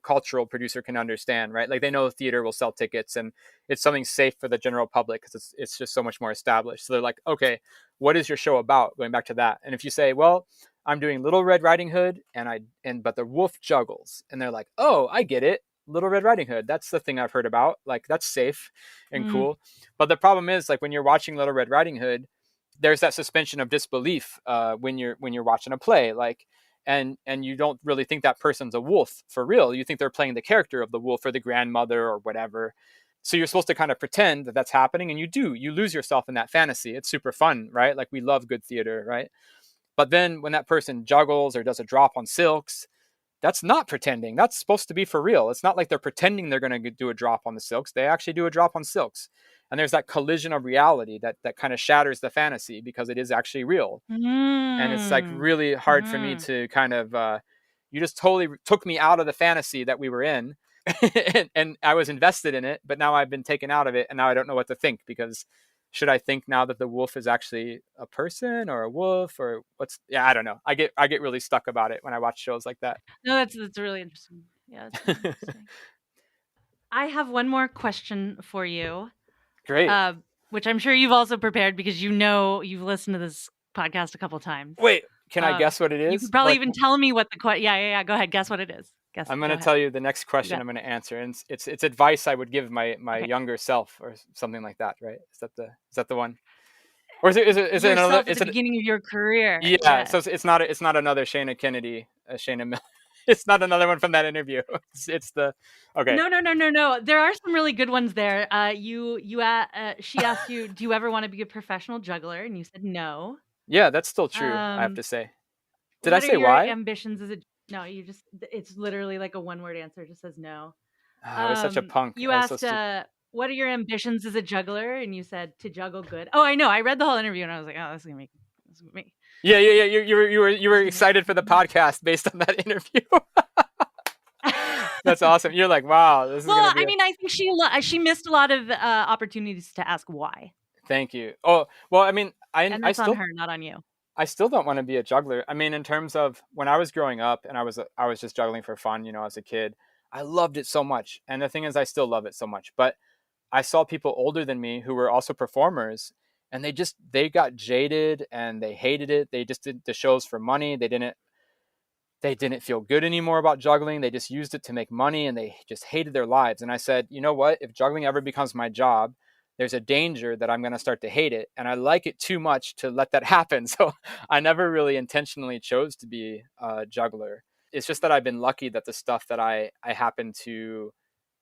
cultural producer can understand, right? Like they know theater will sell tickets, and it's something safe for the general public because it's just so much more established. So they're like, okay, what is your show about? Going back to that, and if you say, well, I'm doing Little Red Riding Hood, but the wolf juggles, and they're like, oh, I get it. Little Red Riding Hood, that's the thing I've heard about. Like that's safe and cool. But the problem is, like when you're watching Little Red Riding Hood, there's that suspension of disbelief when you're watching a play, like, and you don't really think that person's a wolf for real. You think they're playing the character of the wolf or the grandmother or whatever. So you're supposed to kind of pretend that that's happening, and you lose yourself in that fantasy. It's super fun, right? Like we love good theater, right? But then when that person juggles or does a drop on silks, that's not pretending. That's supposed to be for real. It's not like they're pretending they're going to do a drop on the silks. They actually do a drop on silks. And there's that collision of reality that kind of shatters the fantasy because it is actually real. And it's like really hard for me to kind of, you just totally took me out of the fantasy that we were in. and I was invested in it, but now I've been taken out of it. And now I don't know what to think, because should I think now that the wolf is actually a person or a wolf or I don't know. I get really stuck about it when I watch shows like that. No, that's really interesting. Yeah. That's really interesting. I have one more question for you. Great. Which I'm sure you've also prepared because you know you've listened to this podcast a couple times. Wait, can I guess what it is? You could probably even tell me what the question. Yeah. Go ahead. Guess what it is. Guess I'm go going to ahead. tell you the next question I'm going to answer, and it's advice I would give my Okay. younger self or something like that, right? Is that the one? Or is it another? Yourself at the beginning of your career. Yeah, so Yes. it's not another Shana Kennedy, Shana Miller. It's not another one from that interview. It's the okay. No. There are some really good ones there. She asked you, "Do you ever want to be a professional juggler?" And you said no. Yeah, that's still true, I have Um, to say. Did I what are say your why? ambitions as a no, you just it's literally like a one-word answer. It just says no. I was such a punk. You I was so asked, stupid. "What are your ambitions as a juggler?" And you said, "To juggle good." Oh, I know. I read the whole interview and I was like, "Oh, this is gonna make Yeah. You were this is gonna excited for the podcast based on that interview. That's awesome. You're like, wow, this is gonna Well, be I a mean, I think she missed a lot of opportunities to ask why, thank you. Oh, well, I mean, and that's on her, not on you. I still don't want to be a juggler. I mean, in terms of when I was growing up and I was just juggling for fun, as a kid, I loved it so much. And the thing is, I still love it so much. But I saw people older than me who were also performers, and they got jaded and they hated it. They just did the shows for money. They didn't feel good anymore about juggling. They just used it to make money and they just hated their lives. And I said, you know what? If juggling ever becomes my job, there's a danger that I'm going to start to hate it. And I like it too much to let that happen. So I never really intentionally chose to be a juggler. It's just that I've been lucky that the stuff that I happen to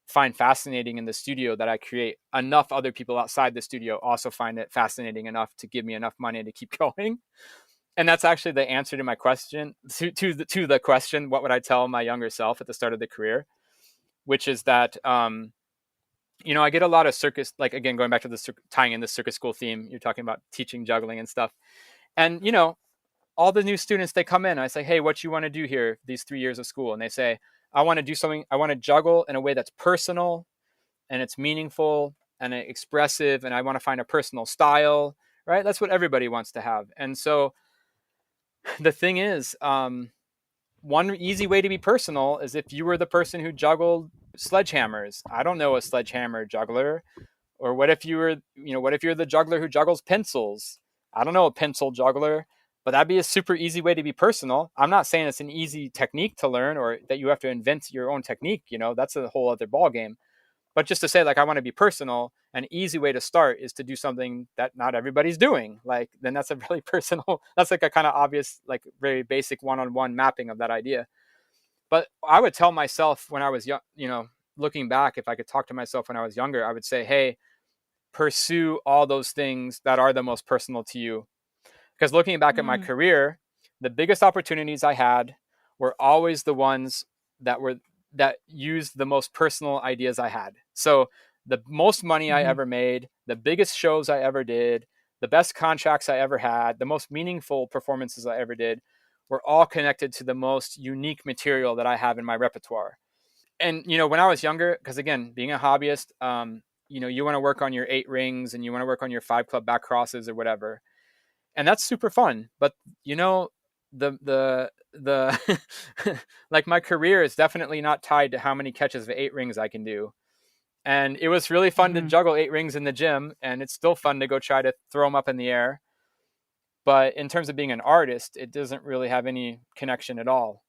find fascinating in the studio that I create, enough other people outside the studio also find it fascinating enough to give me enough money to keep going. And that's actually the answer to my question, to the question, what would I tell my younger self at the start of the career, which is that I get a lot of circus, like, again, going back to the tying in the circus school theme, you're talking about teaching juggling and stuff. And all the new students, they come in, I say, hey, what you want to do here these 3 years of school? And they say, I want to do something, I want to juggle in a way that's personal and it's meaningful and expressive, and I want to find a personal style, right? That's what everybody wants to have. And so the thing is, one easy way to be personal is if you were the person who juggled sledgehammers. I don't know a sledgehammer juggler. Or what if you're the juggler who juggles pencils? I don't know a pencil juggler, but that'd be a super easy way to be personal. I'm not saying it's an easy technique to learn or that you have to invent your own technique. That's a whole other ball game. But just to say, like, I want to be personal, an easy way to start is to do something that not everybody's doing. Like, then that's a really personal, that's like a kind of obvious, like very basic one-on-one mapping of that idea. But I would tell myself when I was young, looking back, if I could talk to myself when I was younger, I would say, hey, pursue all those things that are the most personal to you. Because looking back at my Mm, career, the biggest opportunities I had were always the ones that used the most personal ideas I had. So the most money I mhm, ever made, the biggest shows I ever did, the best contracts I ever had, the most meaningful performances I ever did were all connected to the most unique material that I have in my repertoire. And when I was younger, because again, being a hobbyist, you want to work on your 8 rings and you want to work on your 5 club back crosses or whatever, and that's super fun. But the like, my career is definitely not tied to how many catches of 8 rings I can do. And it was really fun to mhm, juggle 8 rings in the gym, and it's still fun to go try to throw them up in the air. But in terms of being an artist, it doesn't really have any connection at all.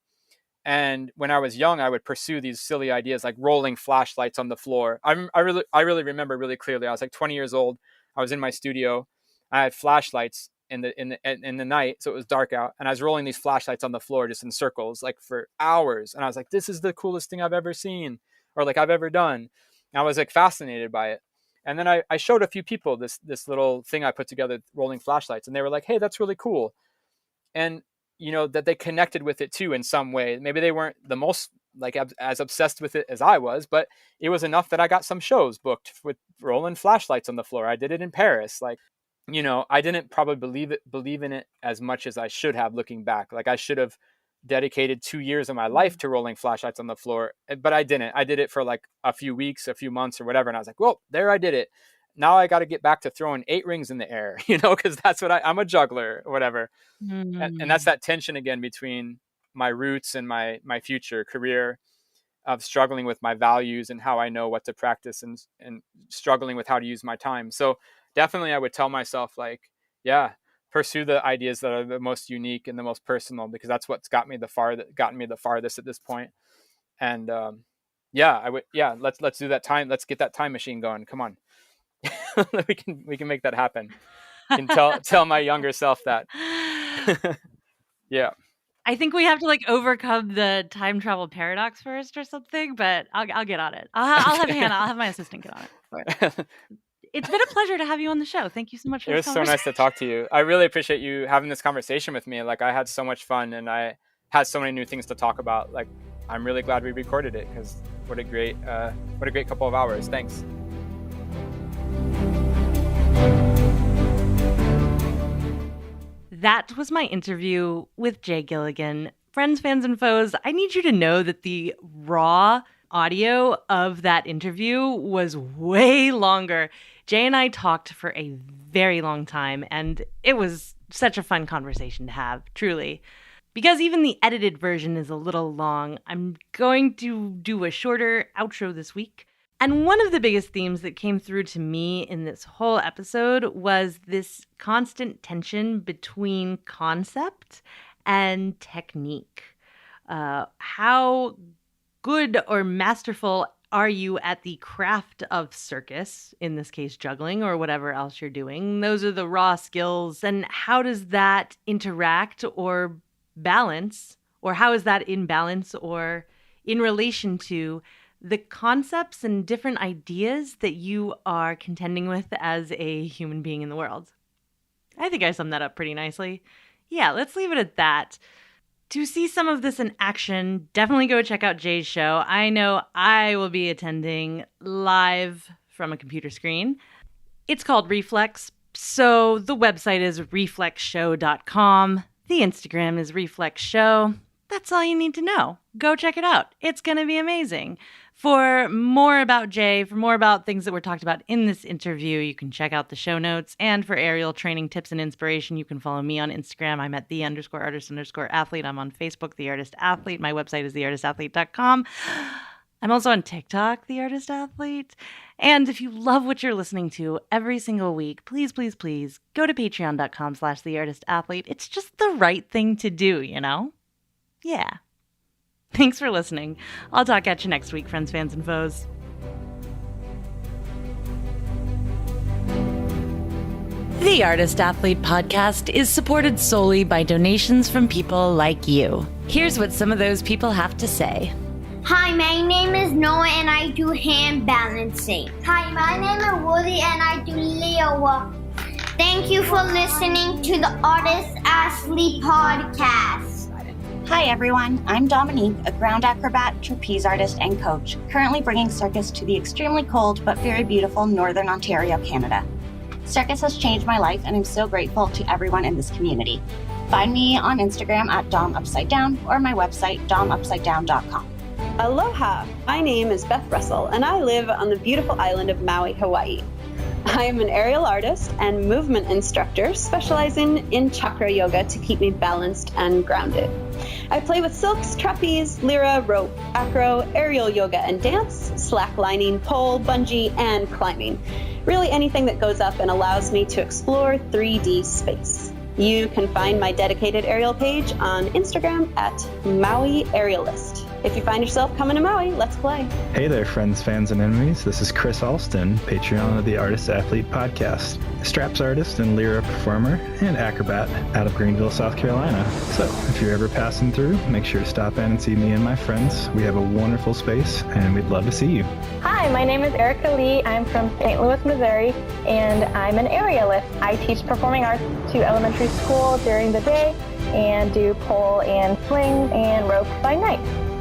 And when I was young, I would pursue these silly ideas like rolling flashlights on the floor. I really remember really clearly. I was like 20 years old. I was in my studio. I had flashlights in the night, so it was dark out, and I was rolling these flashlights on the floor just in circles, like for hours. And I was like, "This is the coolest thing I've ever seen, or like I've ever done." And I was like fascinated by it. And then I showed a few people this little thing I put together, rolling flashlights, and they were like, "Hey, that's really cool." And that they connected with it too in some way. Maybe they weren't the most like as obsessed with it as I was, but it was enough that I got some shows booked with rolling flashlights on the floor. I did it in Paris. Like, I didn't probably believe in it as much as I should have, looking back. Like, I should have dedicated 2 years of my life mhm. to rolling flashlights on the floor, but I didn't. I did it for like a few weeks, a few months or whatever. And I was like, well, there, I did it. Now I got to get back to throwing 8 rings in the air, because that's what I'm a juggler or whatever. And that's Mm. that tension again between my roots and my future career, of struggling with my values and how I know what to practice, and struggling with how to use my time. So definitely I would tell myself, like, yeah, pursue the ideas that are the most unique and the most personal, because that's what's gotten me the farthest at this point. And let's do that time. Let's get that time machine going. Come on. we can make that happen. I can tell my younger self that. Yeah. I think we have to overcome the time travel paradox first or something, but I'll get on it. I'll have Hannah. I'll have my assistant get on it. It's been a pleasure to have you on the show. Thank you so much for this conversation. It was so nice to talk to you. I really appreciate you having this conversation with me. I had so much fun, and I had so many new things to talk about. I'm really glad we recorded it, because what a great couple of hours. Thanks. That was my interview with Jay Gilligan. Friends, fans, and foes, I need you to know that the raw audio of that interview was way longer. Jay and I talked for a very long time, and it was such a fun conversation to have, truly. Because even the edited version is a little long, I'm going to do a shorter outro this week. And one of the biggest themes that came through to me in this whole episode was this constant tension between concept and technique. How good or masterful are you at the craft of circus, in this case juggling or whatever else you're doing? Those are the raw skills. And how does that interact or balance, or how is that in balance or in relation to the concepts and different ideas that you are contending with as a human being in the world? I think I summed that up pretty nicely. Yeah, let's leave it at that. To see some of this in action, definitely go check out Jay's show. I know I will be attending live from a computer screen. It's called Reflex, so the website is reflexshow.com. The Instagram is Reflex Show. That's all you need to know. Go check it out. It's going to be amazing. For more about Jay, for more about things that were talked about in this interview, you can check out the show notes. And for aerial training tips and inspiration, you can follow me on Instagram. I'm at _artist_athlete. I'm on Facebook, The Artist Athlete. My website is theartistathlete.com. I'm also on TikTok, The Artist Athlete. And if you love what you're listening to every single week, please, please, please go to patreon.com/theartistathlete. It's just the right thing to do, you know? Yeah. Thanks for listening. I'll talk at you next week, friends, fans, and foes. The Artist Athlete podcast is supported solely by donations from people like you. Here's what some of those people have to say. Hi, my name is Noah and I do hand balancing. Hi, my name is Woody and I do Leo. Thank you for listening to the Artist Athlete podcast. Hi everyone, I'm Dominique, a ground acrobat, trapeze artist, and coach, currently bringing circus to the extremely cold but very beautiful Northern Ontario, Canada. Circus has changed my life and I'm so grateful to everyone in this community. Find me on Instagram at DomUpsideDown or my website domupsidedown.com. Aloha, my name is Beth Russell and I live on the beautiful island of Maui, Hawaii. I am an aerial artist and movement instructor specializing in chakra yoga to keep me balanced and grounded. I play with silks, trapeze, lyra, rope, acro, aerial yoga and dance, slacklining, pole, bungee, and climbing. Really anything that goes up and allows me to explore 3D space. You can find my dedicated aerial page on Instagram at Maui Aerialist. If you find yourself coming to Maui, let's play. Hey there, friends, fans, and enemies. This is Chris Alston, Patreon of the Artist Athlete podcast, straps artist and lyra performer and acrobat out of Greenville, South Carolina. So if you're ever passing through, make sure to stop in and see me and my friends. We have a wonderful space and we'd love to see you. Hi, my name is Erica Lee. I'm from St. Louis, Missouri, and I'm an aerialist. I teach performing arts to elementary school during the day and do pole and swing and rope by night.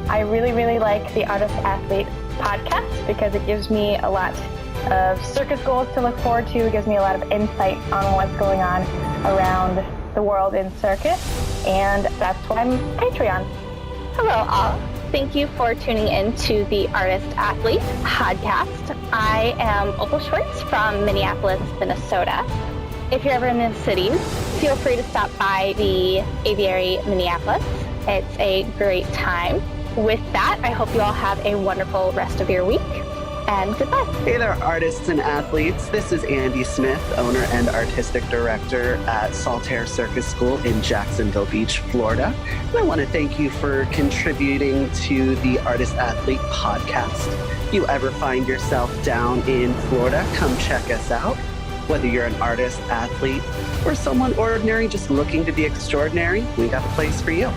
I really like the Artist Athlete podcast because it gives me a lot of circus goals to look forward to. It gives me a lot of insight on what's going on around the world in circus, and that's why I'm Patreon. Hello all. Thank you for tuning in to the Artist Athlete podcast. I am Opal Schwartz from Minneapolis, Minnesota. If you're ever in the cities, feel free to stop by the Aviary Minneapolis. It's a great time. With that, I hope you all have a wonderful rest of your week, and goodbye. Hey there, artists and athletes. This is Andy Smith, owner and artistic director at Saltaire Circus School in Jacksonville Beach, Florida. And I want to thank you for contributing to the Artist Athlete podcast. If you ever find yourself down in Florida, come check us out. Whether you're an artist, athlete, or someone ordinary just looking to be extraordinary, we got a place for you.